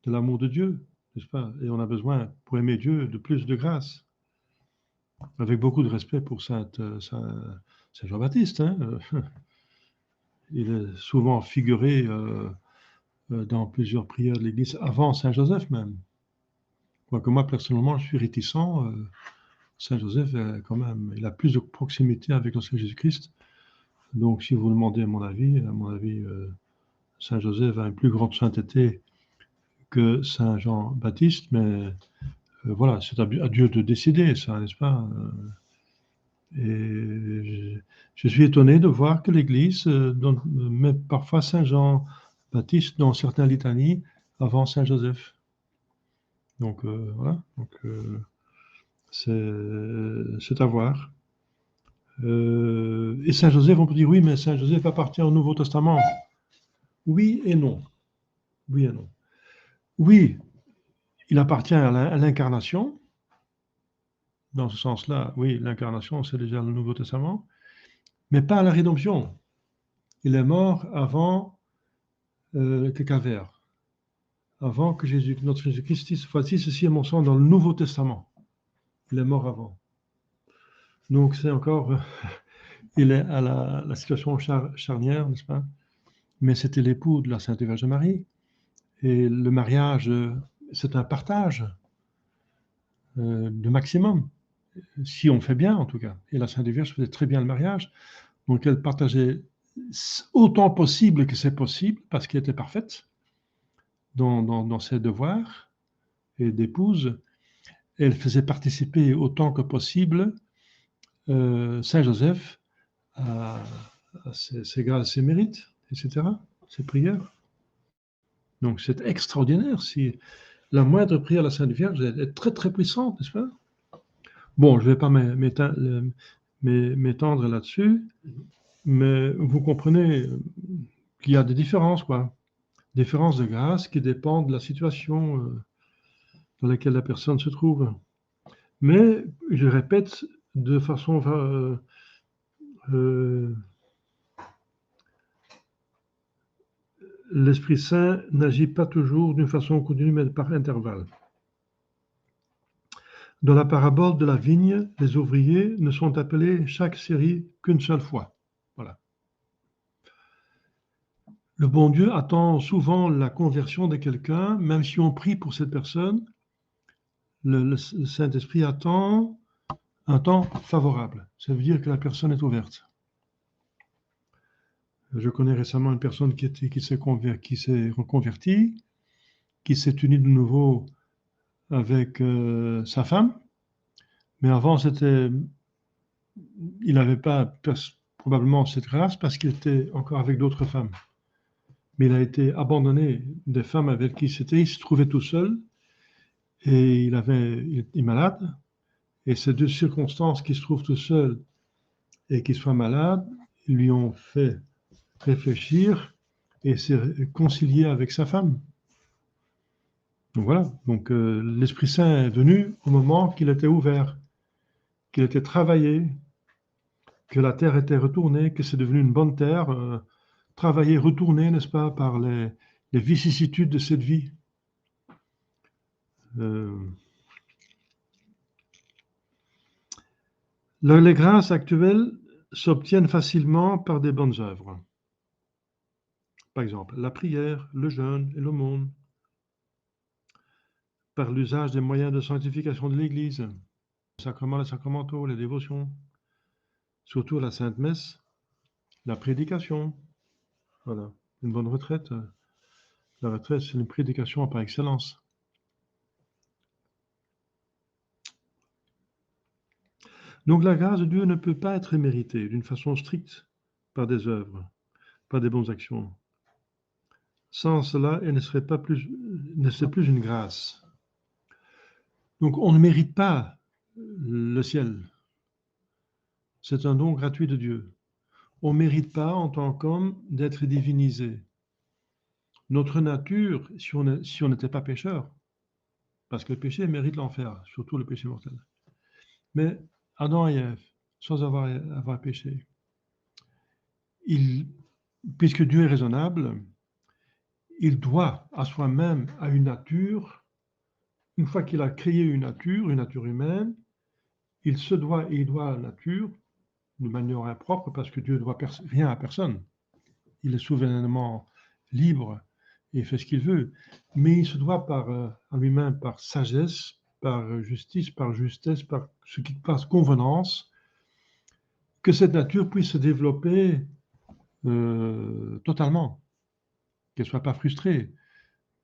de l'amour de Dieu, n'est-ce pas? Et on a besoin, pour aimer Dieu, de plus de grâce. Avec beaucoup de respect pour Saint Jean-Baptiste, hein. Il est souvent figuré dans plusieurs prières de l'Église, avant Saint Joseph même. Quoique moi, personnellement, je suis réticent. Saint Joseph, quand même, il a plus de proximité avec le Seigneur Jésus-Christ. Donc, si vous demandez à mon avis, Saint Joseph a une plus grande sainteté que Saint Jean-Baptiste, mais voilà, c'est à Dieu de décider, ça, n'est-ce pas? Et je suis étonné de voir que l'Église met parfois Saint Jean-Baptiste dans certaines litanies avant Saint Joseph. Donc voilà, c'est à voir. Et Saint Joseph, on peut dire oui, mais Saint Joseph appartient au Nouveau Testament. Oui et non. Oui et non. Oui, il appartient à l'incarnation. Dans ce sens-là, oui, l'incarnation, c'est déjà le Nouveau Testament, mais pas à la rédemption. Il est mort avant le calvaire, avant que notre Jésus-Christ dise, voici, ceci est mon sang dans le Nouveau Testament. Il est mort avant. Donc c'est encore, il est à la situation charnière, n'est-ce pas? Mais c'était l'époux de la Sainte Vierge Marie. Et le mariage, c'est un partage de maximum, si on fait bien en tout cas. Et la Sainte Vierge faisait très bien le mariage, donc elle partageait autant possible que c'est possible, parce qu'elle était parfaite dans ses devoirs et d'épouse. Elle faisait participer autant que possible Saint Joseph à ses grâces, ses mérites, etc., ses prières. Donc c'est extraordinaire. Si la moindre prière à la Sainte Vierge est très très puissante, n'est-ce pas? Bon, je ne vais pas m'étendre là-dessus, mais vous comprenez qu'il y a des différences, quoi. Différences de grâce qui dépendent de la situation dans laquelle la personne se trouve. Mais, je répète, de façon... l'Esprit Saint n'agit pas toujours d'une façon continue, mais par intervalles. Dans la parabole de la vigne, les ouvriers ne sont appelés chaque série qu'une seule fois. Voilà. Le bon Dieu attend souvent la conversion de quelqu'un, même si on prie pour cette personne. Le Saint-Esprit attend un temps favorable. Ça veut dire que la personne est ouverte. Je connais récemment une personne qui s'est reconvertie, qui s'est unie de nouveau avec sa femme, mais avant, il n'avait pas probablement cette grâce parce qu'il était encore avec d'autres femmes. Mais il a été abandonné des femmes avec qui il se trouvait tout seul et il est malade. Et ces deux circonstances qu'il se trouve tout seul et qu'il soit malade lui ont fait réfléchir et s'est concilié avec sa femme. Donc voilà, donc l'Esprit Saint est venu au moment qu'il était ouvert, qu'il était travaillé, que la terre était retournée, que c'est devenu une bonne terre, travaillée, retournée, n'est-ce pas, par les vicissitudes de cette vie. Les grâces actuelles s'obtiennent facilement par des bonnes œuvres. Par exemple, la prière, le jeûne et l'aumône, par l'usage des moyens de sanctification de l'Église, les sacrements, les sacramentaux, les dévotions, surtout la Sainte Messe, la prédication. Voilà, une bonne retraite. La retraite, c'est une prédication par excellence. Donc la grâce de Dieu ne peut pas être méritée d'une façon stricte par des œuvres, par des bonnes actions. Sans cela, elle ne serait plus une grâce. Donc on ne mérite pas le ciel. C'est un don gratuit de Dieu. On ne mérite pas, en tant qu'homme, d'être divinisé. Notre nature, si on n'était pas pécheur, parce que le péché mérite l'enfer, surtout le péché mortel. Mais Adam et Ève, sans avoir péché, puisque Dieu est raisonnable, il doit à soi-même, à une nature, une fois qu'il a créé une nature humaine, il doit à la nature de manière impropre, parce que Dieu ne doit rien à personne. Il est souverainement libre et fait ce qu'il veut. Mais il se doit à lui-même par sagesse, par justice, par justesse, par ce qui passe convenance, que cette nature puisse se développer totalement, qu'elle ne soit pas frustrée,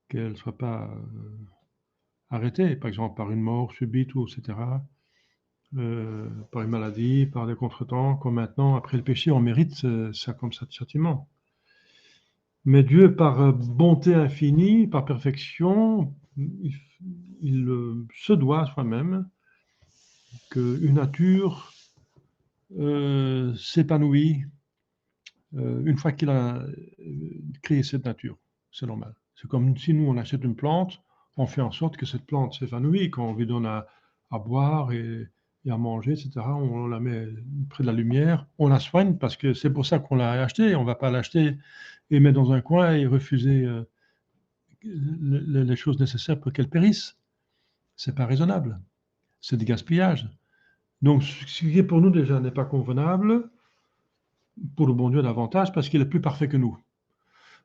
qu'elle ne soit pas arrêtée, par exemple par une mort subite, ou etc., par une maladie, par des contretemps, comme maintenant, après le péché, on mérite ça comme ça de châtiment. Mais Dieu, par bonté infinie, par perfection, il se doit à soi-même qu'une nature s'épanouit une fois qu'il a créé cette nature. C'est normal. C'est comme si nous, on achète une plante, on fait en sorte que cette plante s'épanouit. Quand on lui donne à boire et à manger, etc., on la met près de la lumière, on la soigne parce que c'est pour ça qu'on l'a achetée. On ne va pas l'acheter et mettre dans un coin et refuser les choses nécessaires pour qu'elle périsse. Ce n'est pas raisonnable. C'est du gaspillage. Donc, ce qui est pour nous déjà n'est pas convenable, pour le bon Dieu davantage, parce qu'il est plus parfait que nous.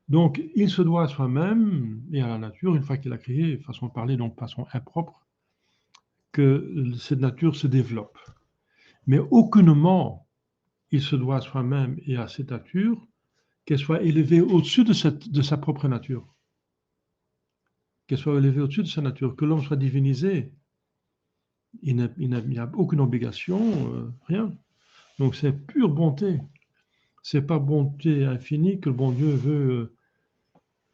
Donc, il se doit à soi-même et à la nature, une fois qu'il a créé, façon de parler, donc façon impropre, que cette nature se développe. Mais aucunement, il se doit à soi-même et à cette nature qu'elle soit élevée au-dessus de sa propre nature. Qu'elle soit élevée au-dessus de sa nature, que l'homme soit divinisé. Il n'y a aucune obligation, rien. Donc c'est pure bonté. C'est par bonté infinie que le bon Dieu veut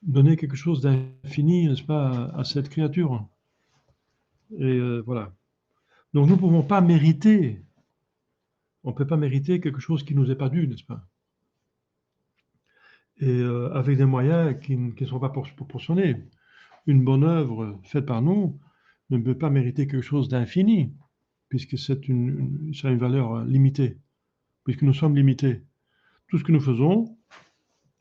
donner quelque chose d'infini, n'est-ce pas, à cette créature. Et voilà. Donc nous ne pouvons pas mériter, on ne peut pas mériter quelque chose qui ne nous est pas dû, n'est-ce pas? Et avec des moyens qui ne sont pas proportionnés. Une bonne œuvre faite par nous ne peut pas mériter quelque chose d'infini. puisque ça a une valeur limitée, puisque nous sommes limités. Tout ce que nous faisons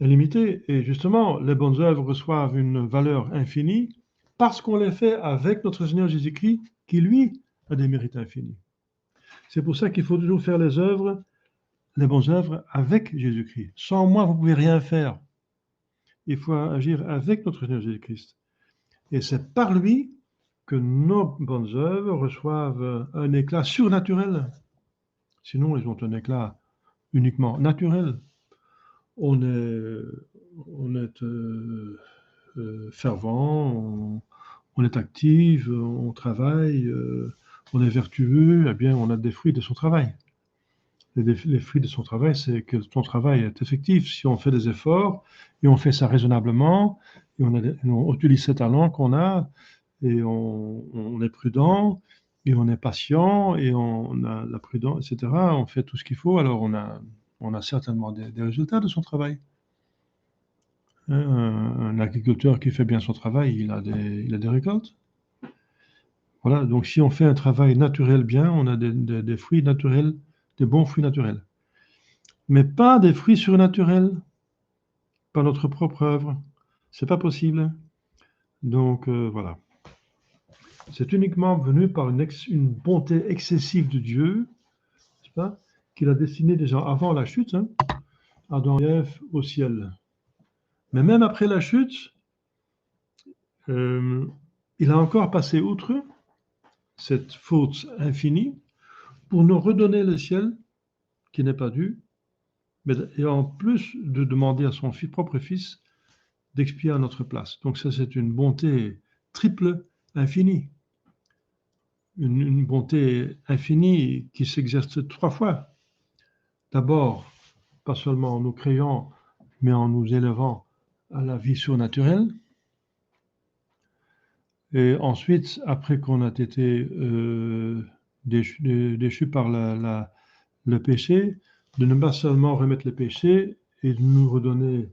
est limité. Et justement, les bonnes œuvres reçoivent une valeur infinie parce qu'on les fait avec notre Seigneur Jésus-Christ, qui lui a des mérites infinis. C'est pour ça qu'il faut toujours faire les bonnes œuvres avec Jésus-Christ. Sans moi, vous ne pouvez rien faire. Il faut agir avec notre Seigneur Jésus-Christ. Et c'est par lui que nos bonnes œuvres reçoivent un éclat surnaturel. Sinon, elles ont un éclat uniquement naturel. On est fervent, on est actif, on travaille, on est vertueux, eh bien, on a des fruits de son travail. Les fruits de son travail, c'est que son travail est effectif. Si on fait des efforts et on fait ça raisonnablement, et on utilise ces talents qu'on a, et on est prudent, et on est patient, et on a la prudence, etc. On fait tout ce qu'il faut, alors on a certainement des résultats de son travail. Un agriculteur qui fait bien son travail, il a des récoltes. Voilà, donc si on fait un travail naturel bien, on a des fruits naturels, des bons fruits naturels. Mais pas des fruits surnaturels, par notre propre œuvre. C'est pas possible. Donc voilà. C'est uniquement venu par une bonté excessive de Dieu, n'est-ce pas, qu'il a destiné déjà avant la chute, hein, Adam et Ève au ciel. Mais même après la chute, il a encore passé outre cette faute infinie pour nous redonner le ciel qui n'est pas dû, et en plus de demander à son propre fils d'expier à notre place. Donc ça, c'est une bonté triple, infinie. Une bonté infinie qui s'exerce 3 fois. D'abord, pas seulement en nous créant, mais en nous élevant à la vie surnaturelle. Et ensuite, après qu'on a été déchu par le péché, de ne pas seulement remettre le péché et de nous redonner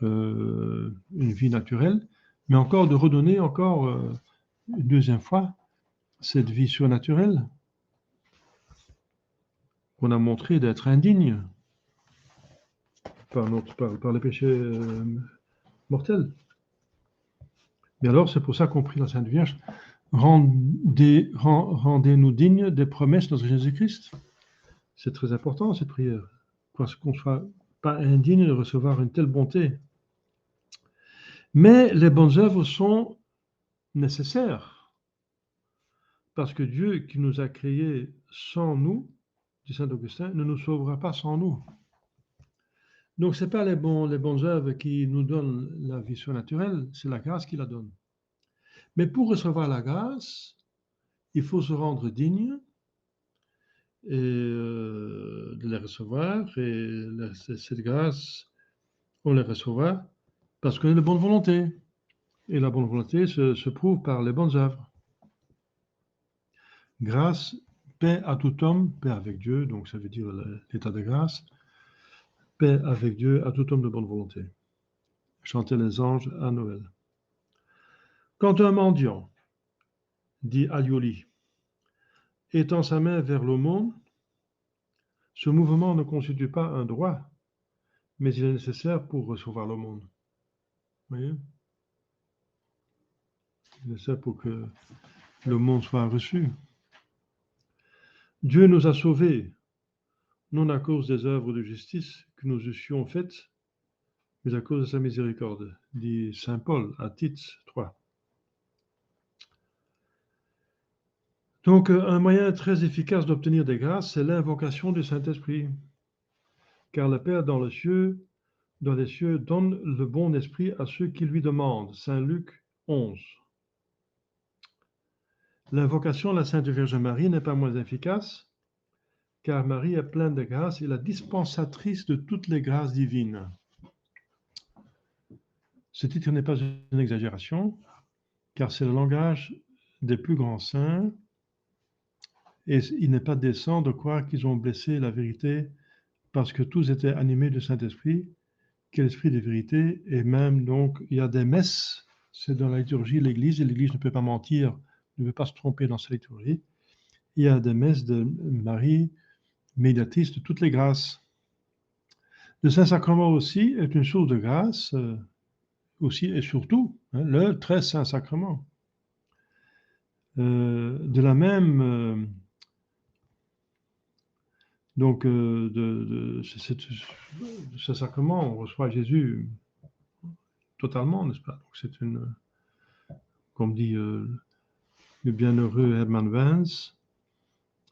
une vie naturelle, mais encore de redonner encore une deuxième fois cette vie surnaturelle qu'on a montré d'être indigne par le péché mortel. Mais alors, c'est pour ça qu'on prie la Sainte Vierge, rendez-nous dignes des promesses de notre Jésus-Christ. C'est très important, cette prière, parce qu'on ne soit pas indigne de recevoir une telle bonté. Mais les bonnes œuvres sont nécessaires, parce que Dieu qui nous a créés sans nous, dit saint Augustin, ne nous sauvera pas sans nous. Donc, ce n'est pas les bonnes œuvres qui nous donnent la vie surnaturelle, c'est la grâce qui la donne. Mais pour recevoir la grâce, il faut se rendre digne et, de les recevoir. Et cette grâce, on les recevra parce qu'on a de bonne volonté. Et la bonne volonté se prouve par les bonnes œuvres. Grâce, paix à tout homme, paix avec Dieu, donc ça veut dire l'état de grâce. Paix avec Dieu à tout homme de bonne volonté. Chanter les anges à Noël. Quand un mendiant, dit Alioli, étend sa main vers l'aumône, ce mouvement ne constitue pas un droit, mais il est nécessaire pour recevoir l'aumône. Vous voyez ? Il est nécessaire pour que l'aumône soit reçu. Dieu nous a sauvés, non à cause des œuvres de justice que nous eussions faites, mais à cause de sa miséricorde, dit saint Paul à Tite 3. Donc, un moyen très efficace d'obtenir des grâces, c'est l'invocation du Saint-Esprit. Car le Père dans les cieux donne le bon esprit à ceux qui lui demandent. Saint Luc 11. L'invocation de la Sainte Vierge Marie n'est pas moins efficace, car Marie est pleine de grâce et la dispensatrice de toutes les grâces divines. Ce titre n'est pas une exagération, car c'est le langage des plus grands saints, et il n'est pas décent de croire qu'ils ont blessé la vérité parce que tous étaient animés du Saint-Esprit, qu'est l'Esprit de vérité, et même donc il y a des messes, c'est dans la liturgie de l'Église, et l'Église ne peut pas mentir, ne peut pas se tromper dans sa liturgie, il y a des messes de Marie, médiatrice de toutes les grâces. Le Saint-Sacrement aussi est une source de grâce, aussi et surtout, hein, le très Saint-Sacrement. De la même, donc, de ce sacrement, on reçoit Jésus totalement, n'est-ce pas? Donc, c'est une, comme dit le bienheureux Hermann Vance,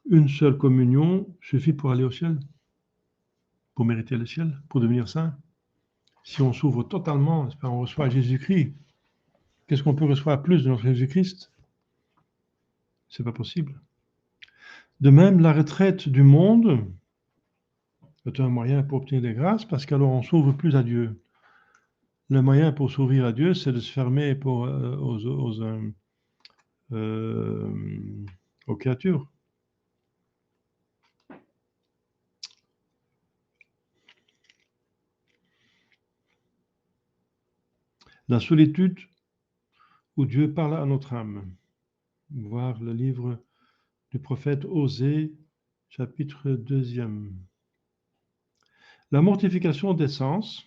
une seule communion suffit pour aller au ciel, pour mériter le ciel, pour devenir saint. Si on s'ouvre totalement, n'est-ce pas, on reçoit Jésus-Christ. Qu'est-ce qu'on peut recevoir plus de notre Jésus-Christ? C'est pas possible. De même, la retraite du monde est un moyen pour obtenir des grâces, parce qu'alors on s'ouvre plus à Dieu. Le moyen pour s'ouvrir à Dieu, c'est de se fermer aux créatures. La solitude où Dieu parle à notre âme. Voir le livre du prophète Osée, chapitre 2. La mortification des sens,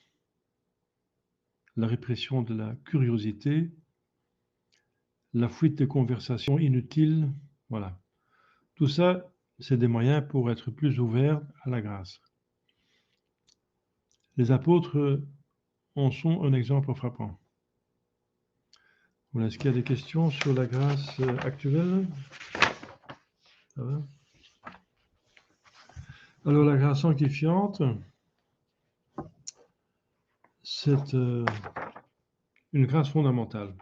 la répression de la curiosité, la fuite des conversations inutiles, voilà. Tout ça, c'est des moyens pour être plus ouverts à la grâce. Les apôtres en sont un exemple frappant. Voilà, est-ce qu'il y a des questions sur la grâce actuelle? Ça va? Alors, la grâce sanctifiante, c'est une grâce fondamentale.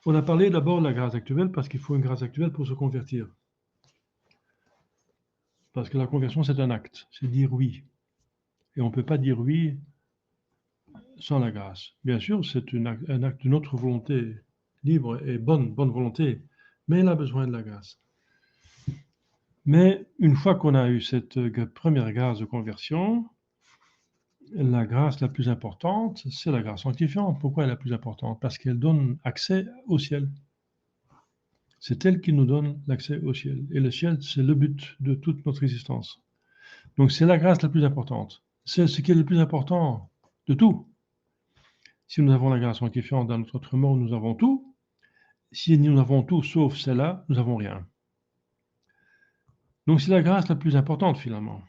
On a parlé d'abord de la grâce actuelle parce qu'il faut une grâce actuelle pour se convertir. Parce que la conversion, c'est un acte, c'est dire oui. Et on ne peut pas dire oui sans la grâce. Bien sûr, c'est un acte de notre volonté libre et bonne volonté, mais il a besoin de la grâce. Mais une fois qu'on a eu cette première grâce de conversion, la grâce la plus importante, c'est la grâce sanctifiante. Pourquoi elle est la plus importante? Parce qu'elle donne accès au ciel. C'est elle qui nous donne l'accès au ciel. Et le ciel, c'est le but de toute notre existence. Donc c'est la grâce la plus importante. C'est ce qui est le plus important de tout. Si nous avons la grâce sanctifiante dans notre mort, nous avons tout. Si nous avons tout sauf celle-là, nous n'avons rien. Donc c'est la grâce la plus importante finalement.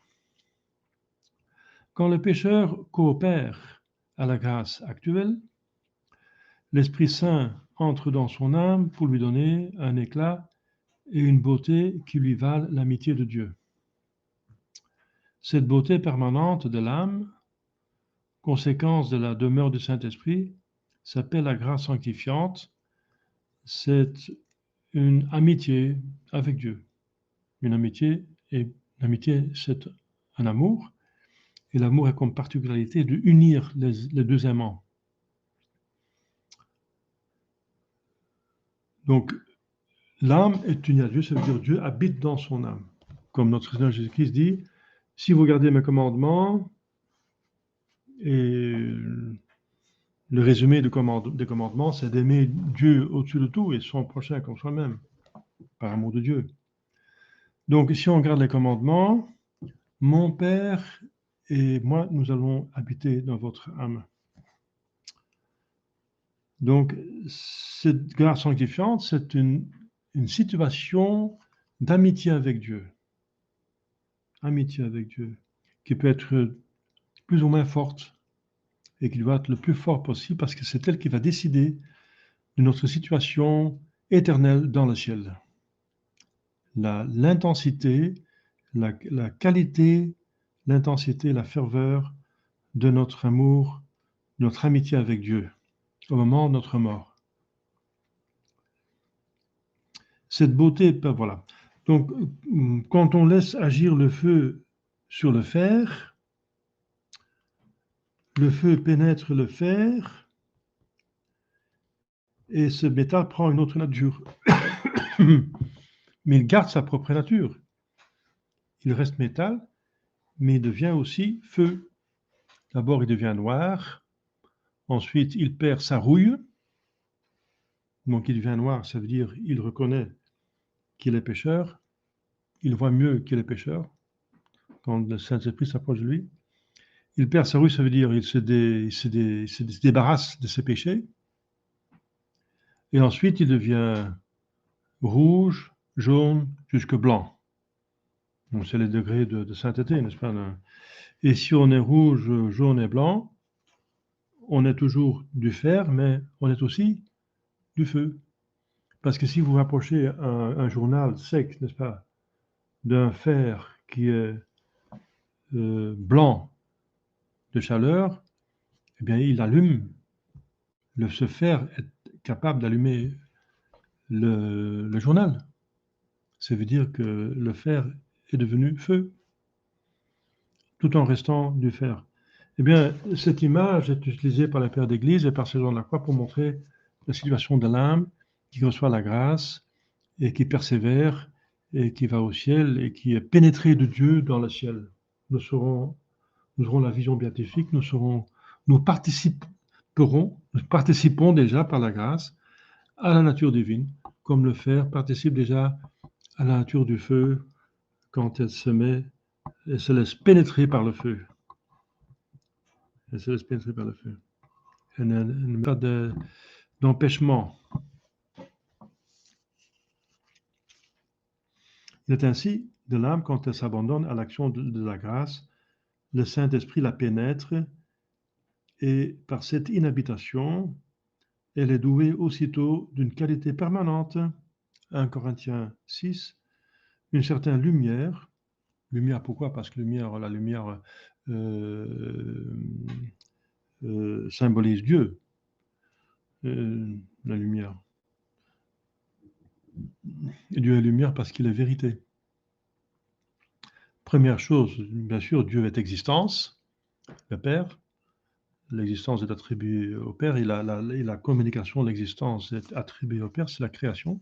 Quand le pécheur coopère à la grâce actuelle, l'Esprit Saint entre dans son âme pour lui donner un éclat et une beauté qui lui valent l'amitié de Dieu. Cette beauté permanente de l'âme, conséquence de la demeure du Saint-Esprit, s'appelle la grâce sanctifiante. C'est une amitié avec Dieu. Une amitié, c'est un amour, et l'amour a comme particularité de unir les deux aimants. Donc, l'âme est unie à Dieu, ça veut dire Dieu habite dans son âme. Comme notre Seigneur Jésus-Christ dit, si vous gardez mes commandements, et le résumé des commandements, c'est d'aimer Dieu au-dessus de tout et son prochain comme soi-même, par amour de Dieu. Donc, si on garde les commandements, mon Père et moi, nous allons habiter dans votre âme. Donc, cette grâce sanctifiante, c'est une situation d'amitié avec Dieu. Amitié avec Dieu, qui peut être plus ou moins forte et qui doit être le plus fort possible parce que c'est elle qui va décider de notre situation éternelle dans le ciel. L'intensité, la qualité, l'intensité, la ferveur de notre amour, notre amitié avec Dieu au moment de notre mort. Cette beauté, ben voilà. Donc, quand on laisse agir le feu sur le fer pénètre le fer et ce métal prend une autre nature. Mais il garde sa propre nature. Il reste métal, mais il devient aussi feu. D'abord, il devient noir. Ensuite, il perd sa rouille. Donc, il devient noir, ça veut dire qu'il reconnaît qu'il est pécheur. il voit mieux que les pécheurs quand le Saint-Esprit s'approche de lui. Il perd sa rue, ça veut dire il se débarrasse de ses péchés. Et ensuite, il devient rouge, jaune, jusque blanc. Donc, c'est les degrés de sainteté, n'est-ce pas? Et si on est rouge, jaune et blanc, on est toujours du fer, mais on est aussi du feu. Parce que si vous rapprochez un journal sec, n'est-ce pas, d'un fer qui est blanc de chaleur, eh bien, il allume. Ce fer est capable d'allumer le journal. Ça veut dire que le fer est devenu feu, tout en restant du fer. Eh bien, cette image est utilisée par les pères d'Église et par ces gens de la croix pour montrer la situation de l'âme qui reçoit la grâce et qui persévère et qui va au ciel et qui est pénétré de Dieu dans le ciel. Nous aurons la vision béatifique, nous participons déjà par la grâce à la nature divine, comme le fer participe déjà à la nature du feu quand elle se laisse pénétrer par le feu. Elle se laisse pénétrer par le feu. Elle n'a pas d'empêchement. Il est ainsi de l'âme quand elle s'abandonne à l'action de la grâce, le Saint-Esprit la pénètre et par cette inhabitation, elle est douée aussitôt d'une qualité permanente, 1 Corinthiens 6, une certaine lumière. Lumière, pourquoi? Parce que la lumière symbolise Dieu, la lumière. Et Dieu est lumière parce qu'il est vérité. Première chose, bien sûr, Dieu est existence, le Père. L'existence est attribuée au Père et la communication de l'existence est attribuée au Père, c'est la création.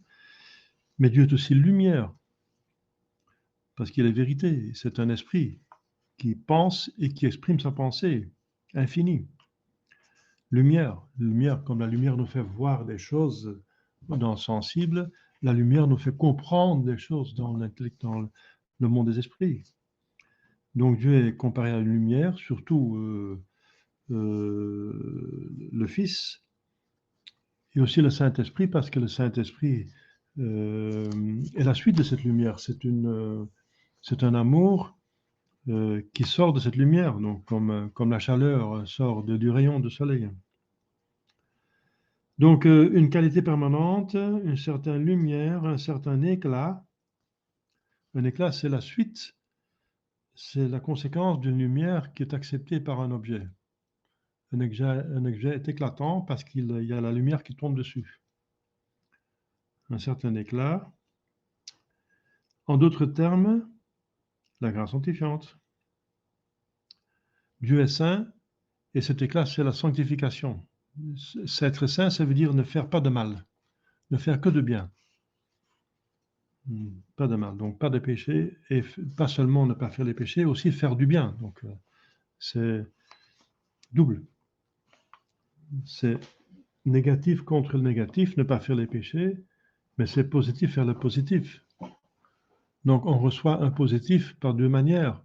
Mais Dieu est aussi lumière, parce qu'il est vérité. C'est un esprit qui pense et qui exprime sa pensée infinie. Lumière, comme la lumière nous fait voir des choses dans le sensible, la lumière nous fait comprendre des choses dans l'intellect, dans le monde des esprits. Donc Dieu est comparé à une lumière, surtout le Fils, et aussi le Saint-Esprit, parce que le Saint-Esprit est la suite de cette lumière. C'est un amour qui sort de cette lumière, donc comme la chaleur sort du rayon du soleil. Donc une qualité permanente, une certaine lumière, un certain éclat. Un éclat, c'est la suite, c'est la conséquence d'une lumière qui est acceptée par un objet. Un objet est éclatant parce qu'il y a la lumière qui tombe dessus. Un certain éclat. En d'autres termes, la grâce sanctifiante. Dieu est saint et cet éclat, c'est la sanctification. Être saint, ça veut dire ne faire pas de mal, ne faire que de bien. Pas de mal, donc pas de péché, et pas seulement ne pas faire les péchés, aussi faire du bien. Donc c'est double. C'est négatif contre le négatif, ne pas faire les péchés, mais c'est positif faire le positif. Donc on reçoit un positif par deux manières.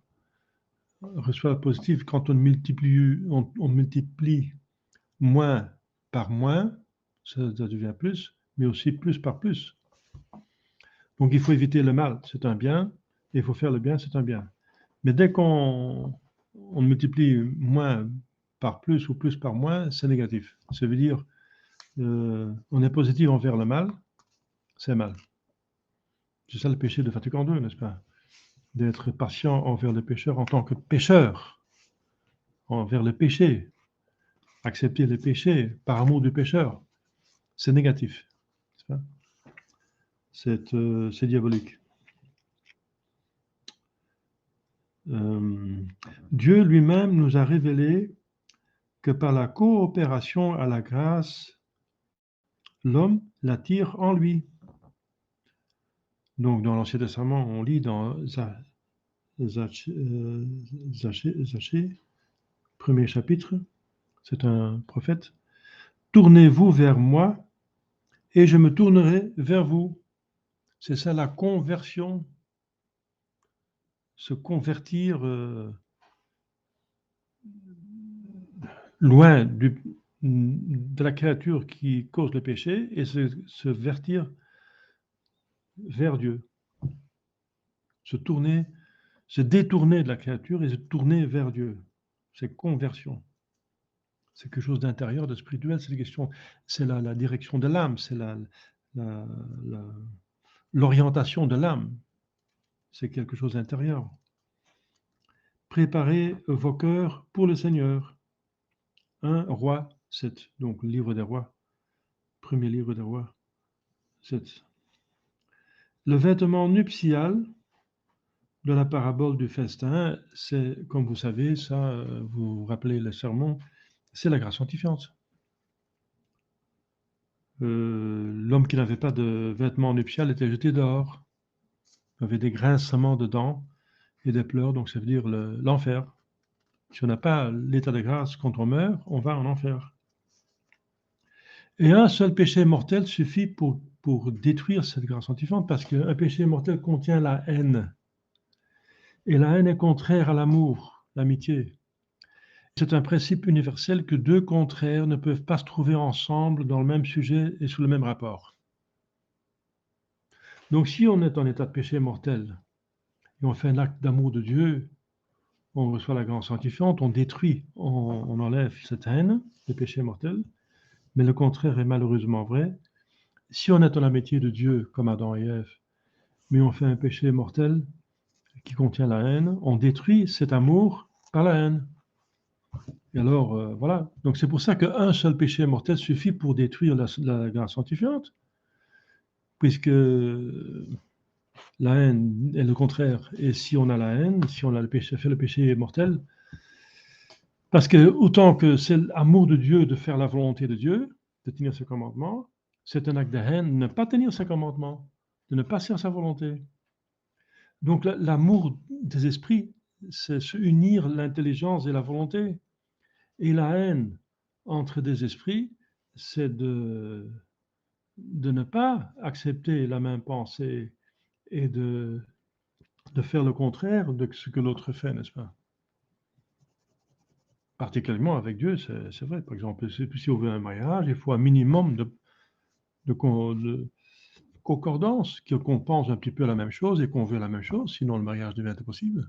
On reçoit le positif quand on multiplie moins par moins, ça devient plus, mais aussi plus par plus. Donc il faut éviter le mal, c'est un bien, et il faut faire le bien, c'est un bien. Mais dès qu'on multiplie moins par plus ou plus par moins, c'est négatif. Ça veut dire on est positif envers le mal, c'est mal. C'est ça le péché de Vatican II, n'est-ce pas? D'être patient envers le pécheur en tant que pécheur, envers le péché. Accepter le péché par amour du pécheur, c'est négatif. C'est diabolique. Dieu lui-même nous a révélé que par la coopération à la grâce, l'homme l'attire en lui. Donc dans l'Ancien Testament, on lit dans Zachée, premier chapitre, c'est un prophète, « Tournez-vous vers moi et je me tournerai vers vous ». C'est ça la conversion. se convertir loin de la créature qui cause le péché et se vertir vers Dieu, se tourner, se détourner de la créature et se tourner vers Dieu. C'est conversion. C'est quelque chose d'intérieur, de spirituel, c'est la direction de l'âme, c'est l'orientation de l'âme. C'est quelque chose d'intérieur. Préparez vos cœurs pour le Seigneur. 1 Roi 7, donc le livre des rois, premier livre des rois 7. Le vêtement nuptial de la parabole du festin, c'est, comme vous savez, ça, vous vous rappelez le sermon, c'est la grâce sanctifiante. L'homme qui n'avait pas de vêtement nuptial était jeté dehors. Il avait des grincements de dents et des pleurs, donc ça veut dire l'enfer. Si on n'a pas l'état de grâce quand on meurt, on va en enfer. Et un seul péché mortel suffit pour détruire cette grâce sanctifiante, parce qu'un péché mortel contient la haine. Et la haine est contraire à l'amour, l'amitié. C'est un principe universel que deux contraires ne peuvent pas se trouver ensemble dans le même sujet et sous le même rapport. Donc si on est en état de péché mortel et on fait un acte d'amour de Dieu, on reçoit la grâce sanctifiante, on détruit, on enlève cette haine, le péché mortel, mais le contraire est malheureusement vrai. Si on est en amitié de Dieu, comme Adam et Ève, mais on fait un péché mortel qui contient la haine, on détruit cet amour par la haine. Et alors, voilà. Donc c'est pour ça qu'un seul péché mortel suffit pour détruire la grâce sanctifiante, puisque la haine est le contraire. Et si on a la haine, si on a fait le péché mortel, parce que autant que c'est l'amour de Dieu de faire la volonté de Dieu, de tenir ses commandements, c'est un acte de haine de ne pas tenir ses commandements, de ne pas faire sa volonté. Donc l'amour des esprits, c'est se unir l'intelligence et la volonté. Et la haine entre des esprits, c'est de ne pas accepter la même pensée et de faire le contraire de ce que l'autre fait, n'est-ce pas? Particulièrement avec Dieu, c'est vrai. Par exemple, si on veut un mariage, il faut un minimum de concordance, qu'on pense un petit peu à la même chose et qu'on veut la même chose, sinon le mariage devient impossible.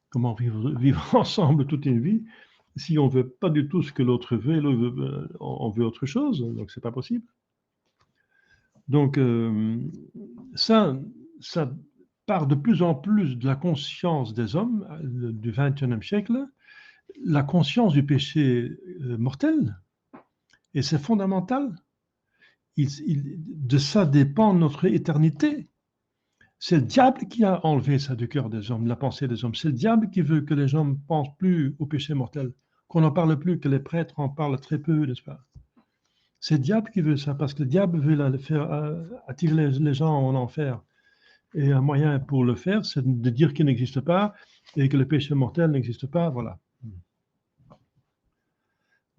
Comment vivre ensemble toute une vie si on ne veut pas du tout ce que l'autre veut, on veut autre chose, donc c'est pas possible. Donc ça part de plus en plus de la conscience des hommes du XXIe siècle, la conscience du péché mortel, et c'est fondamental. De ça dépend notre éternité. C'est le diable qui a enlevé ça du cœur des hommes, la pensée des hommes. C'est le diable qui veut que les hommes ne pensent plus au péché mortel, qu'on n'en parle plus, que les prêtres en parlent très peu, n'est-ce pas? C'est le diable qui veut ça, parce que le diable veut faire attirer les gens en enfer. Et un moyen pour le faire, c'est de dire qu'il n'existe pas et que le péché mortel n'existe pas, voilà.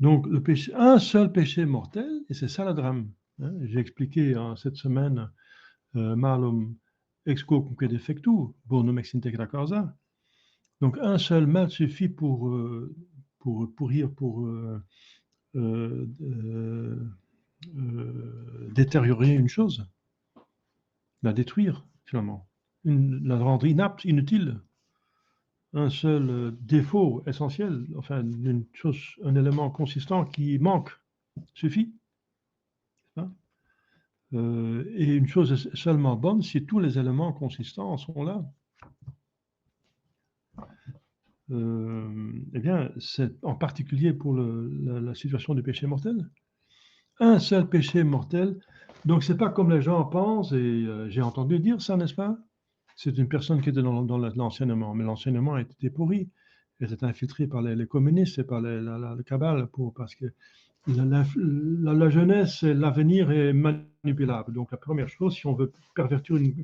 Donc, un seul péché mortel, et c'est ça le drame. Hein. J'ai expliqué cette semaine, malum ex quoque defectu, bonum ex integra causa. Donc, un seul mal suffit pour pourrir, pour détériorer une chose, la détruire, finalement, la rendre inapte, inutile. Un seul défaut essentiel, enfin, une chose, un élément consistant qui manque, suffit. Hein. Et une chose est seulement bonne si tous les éléments consistants sont là. Eh bien, c'est en particulier pour la situation du péché mortel. Un seul péché mortel. Donc, c'est pas comme les gens pensent, et j'ai entendu dire ça, n'est-ce pas? C'est une personne qui était dans l'enseignement, mais l'enseignement était pourri. Elle était infiltrée par les communistes et par la cabale, parce que la jeunesse, l'avenir est manipulable. Donc, la première chose, si on veut pervertir une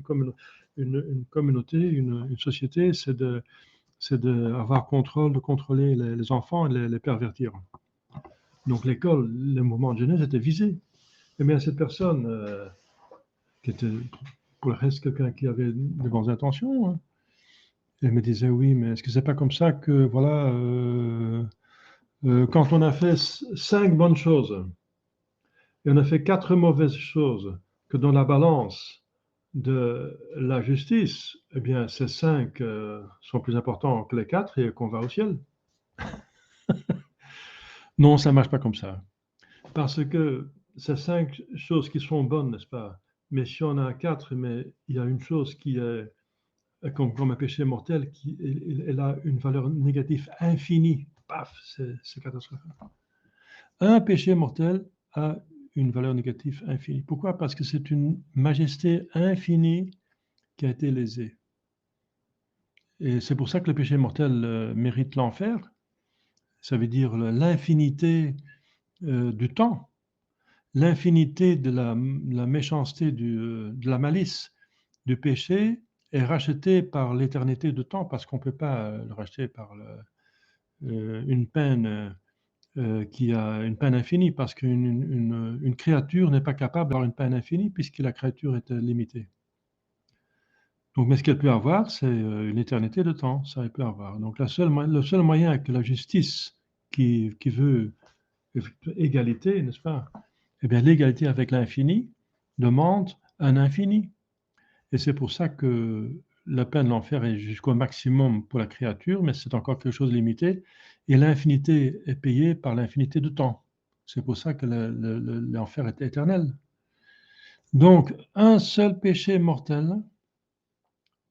communauté, une société, c'est d'avoir contrôle, de contrôler les enfants et les pervertir. Donc, l'école, le mouvement de jeunesse était visé. Et bien, cette personne, qui était pour le reste quelqu'un qui avait de bonnes intentions, hein, Elle me disait, oui, mais est-ce que c'est pas comme ça que, voilà, quand on a fait 5 bonnes choses et on a fait 4 mauvaises choses, que dans la balance de la justice, eh bien, ces 5 sont plus importants que les 4 et qu'on va au ciel. Non, ça ne marche pas comme ça. Parce que ces 5 choses qui sont bonnes, n'est-ce pas? Mais si on a 4, mais il y a une chose qui est comme un péché mortel, elle a une valeur négative infinie. Paf, c'est catastrophique. Un péché mortel a une valeur négative infinie. Pourquoi? Parce que c'est une majesté infinie qui a été lésée. Et c'est pour ça que le péché mortel mérite l'enfer. Ça veut dire l'infinité du temps, l'infinité de la méchanceté, de la malice du péché est rachetée par l'éternité de temps, parce qu'on ne peut pas le racheter par une peine qui a une peine infinie, parce qu'une créature n'est pas capable d'avoir une peine infinie, puisque la créature est limitée. Donc, mais ce qu'elle peut avoir, c'est une éternité de temps, ça elle peut avoir. Donc le seul moyen que la justice qui veut égalité, n'est-ce pas? Eh bien, l'égalité avec l'infini demande un infini. Et c'est pour ça que la peine de l'enfer est jusqu'au maximum pour la créature, mais c'est encore quelque chose de limité. Et l'infinité est payée par l'infinité de temps. C'est pour ça que l'enfer est éternel. Donc, un seul péché mortel,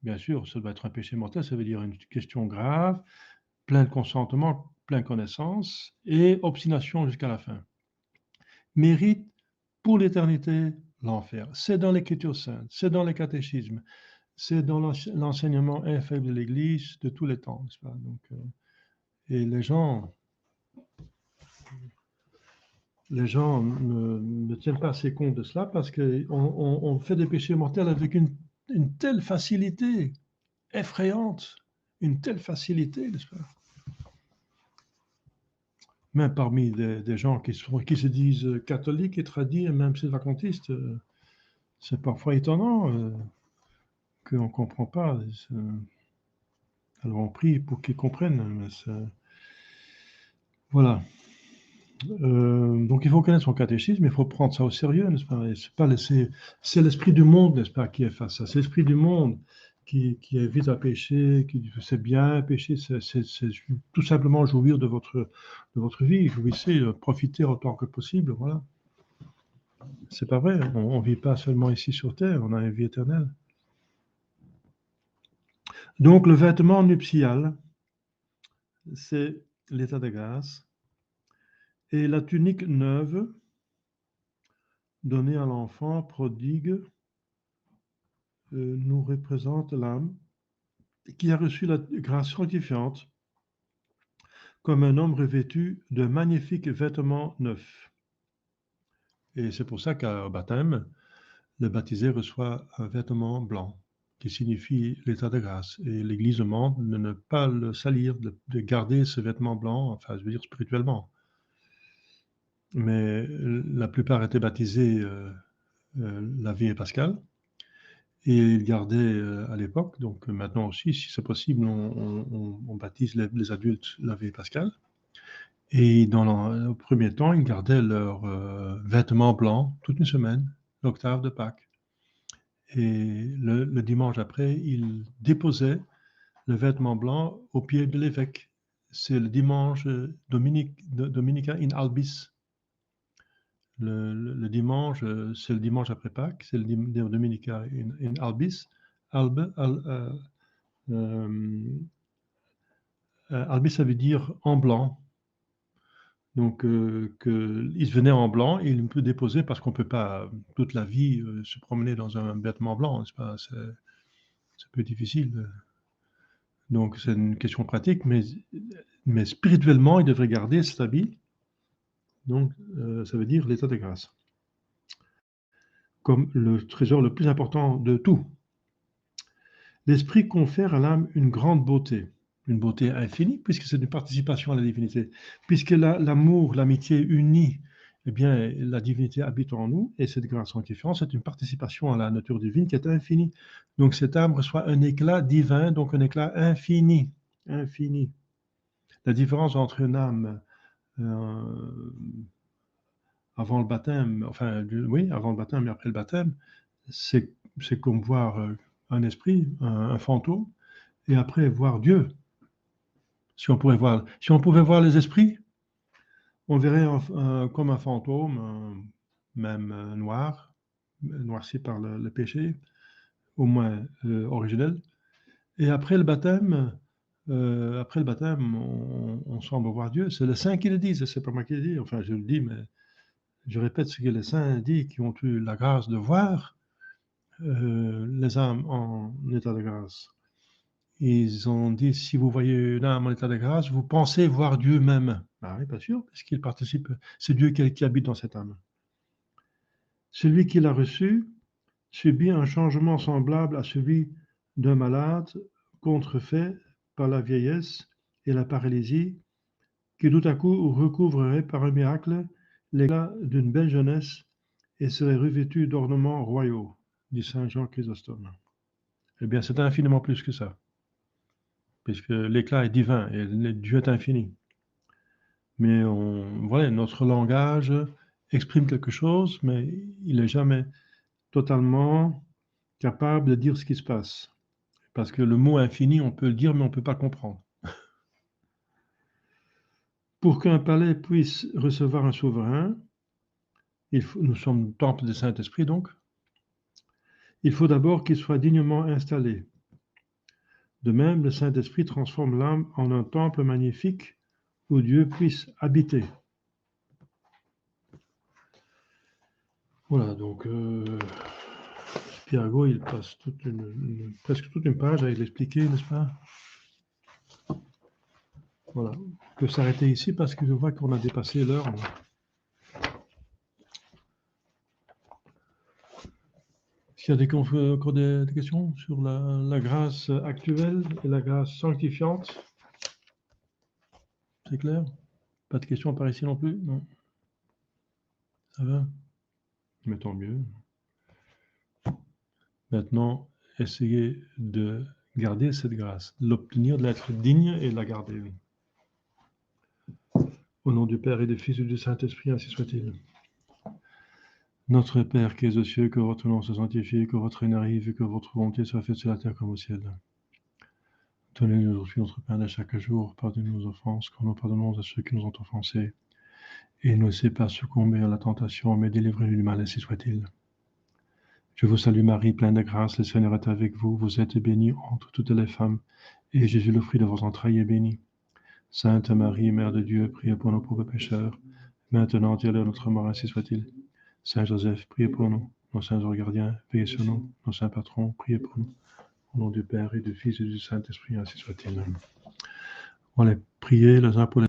bien sûr, ça doit être un péché mortel, ça veut dire une question grave, plein de consentement, plein de connaissance et obstination jusqu'à la fin, mérite pour l'éternité l'enfer. C'est dans l'Écriture sainte, c'est dans les catéchismes, c'est dans l'enseignement infaillible de l'Église de tous les temps, n'est-ce pas? Donc, et les gens ne tiennent pas assez compte de cela parce qu'on fait des péchés mortels avec une telle facilité effrayante, une telle facilité, n'est-ce pas? Même parmi des gens qui se disent catholiques et tradis, et même sévacontistes, c'est parfois étonnant qu'on ne comprend pas. Alors on prie pour qu'ils comprennent. Mais voilà. Donc il faut connaître son catéchisme, il faut prendre ça au sérieux, n'est-ce pas? C'est l'esprit du monde, n'est-ce pas, qui est face à ça. C'est l'esprit du monde qui évite à pécher, qui dit que c'est bien, pécher, c'est tout simplement jouir de votre vie, jouissez, profitez autant que possible, voilà. C'est pas vrai, on ne vit pas seulement ici sur terre, on a une vie éternelle. Donc le vêtement nuptial, c'est l'état de grâce, et la tunique neuve donnée à l'enfant prodigue nous représente l'âme qui a reçu la grâce sanctifiante comme un homme revêtu de magnifiques vêtements neufs. Et c'est pour ça qu'au baptême, le baptisé reçoit un vêtement blanc qui signifie l'état de grâce. Et l'Église demande de ne pas le salir, de garder ce vêtement blanc, enfin, je veux dire spirituellement. Mais la plupart étaient baptisés la veille pascale. Et ils gardaient à l'époque, donc maintenant aussi, si c'est possible, on baptise les adultes la veille pascale. Et au premier temps, ils gardaient leurs vêtements blancs toute une semaine, l'octave de Pâques. Et le dimanche après, ils déposaient le vêtement blanc au pied de l'évêque. C'est le dimanche Dominica in albis. Le dimanche, c'est le dimanche après Pâques, c'est le Dominica in albis. Albis, ça veut dire en blanc. Donc, il venait en blanc et il peut déposer parce qu'on ne peut pas toute la vie se promener dans un vêtement blanc, c'est un peu difficile. Donc, c'est une question pratique, mais spirituellement, il devrait garder cet habit. Donc, ça veut dire l'état de grâce, comme le trésor le plus important de tout. L'esprit confère à l'âme une grande beauté, une beauté infinie, puisque c'est une participation à la divinité, puisque l'amour, l'amitié unit eh bien, la divinité habite en nous et cette grâce sanctifiante, c'est une participation à la nature divine qui est infinie. Donc cette âme reçoit un éclat divin, donc un éclat infini. Infini. La différence entre une âme avant le baptême, enfin, oui, avant le baptême et après le baptême, c'est comme voir un esprit, un fantôme, et après voir Dieu. Si on pouvait voir les esprits, on verrait comme un fantôme, même noir, noirci par le péché, au moins originel. Et après le baptême, on semble voir Dieu. C'est les saints qui le disent, c'est pas moi qui le dis. Enfin, je le dis, mais je répète ce que les saints disent, qui ont eu la grâce de voir les âmes en état de grâce. Ils ont dit, si vous voyez une âme en état de grâce, vous pensez voir Dieu même. Ah oui, pas sûr, parce qu'il participe. C'est Dieu qui habite dans cette âme. Celui qui l'a reçu subit un changement semblable à celui d'un malade contrefait par la vieillesse et la paralysie, qui tout à coup recouvrerait par un miracle l'éclat d'une belle jeunesse et serait revêtu d'ornements royaux, dit saint Jean Chrysostome. Eh bien, c'est infiniment plus que ça, puisque l'éclat est divin et Dieu est infini. Mais voilà, notre langage exprime quelque chose, mais il n'est jamais totalement capable de dire ce qui se passe. Parce que le mot infini, on peut le dire, mais on ne peut pas comprendre. Pour qu'un palais puisse recevoir un souverain, nous sommes temple du Saint-Esprit donc, il faut d'abord qu'il soit dignement installé. De même, le Saint-Esprit transforme l'âme en un temple magnifique où Dieu puisse habiter. Voilà, donc Spirago, il passe presque toute une page à l'expliquer, n'est-ce pas? Voilà, on peut s'arrêter ici parce que je vois qu'on a dépassé l'heure. Est-ce qu'il y a encore des questions sur la grâce actuelle et la grâce sanctifiante? C'est clair? Pas de questions par ici non plus? Non? Ça va? Mais tant mieux. Maintenant, essayez de garder cette grâce, l'obtenir, de l'être digne et de la garder. Au nom du Père et du Fils et du Saint-Esprit, ainsi soit-il. Notre Père qui es aux cieux, que votre nom soit sanctifié, que votre règne arrive, et que votre volonté soit faite sur la terre comme au ciel. Donnez-nous aujourd'hui notre pain de chaque jour, pardonnez-nous nos offenses, comme nous pardonnons à ceux qui nous ont offensés. Et ne laissez pas succomber à la tentation, mais délivrez-nous du mal, ainsi soit-il. Je vous salue Marie, pleine de grâce, le Seigneur est avec vous. Vous êtes bénie entre toutes les femmes, et Jésus, le fruit de vos entrailles, est béni. Sainte Marie, Mère de Dieu, priez pour nos pauvres pécheurs, maintenant et à l'heure de notre mort, ainsi soit-il. Saint Joseph, priez pour nous. Nos saints gardiens, veillez sur nous. Nos saints patrons, priez pour nous. Au nom du Père et du Fils et du Saint-Esprit, ainsi soit-il. On les prier les uns pour les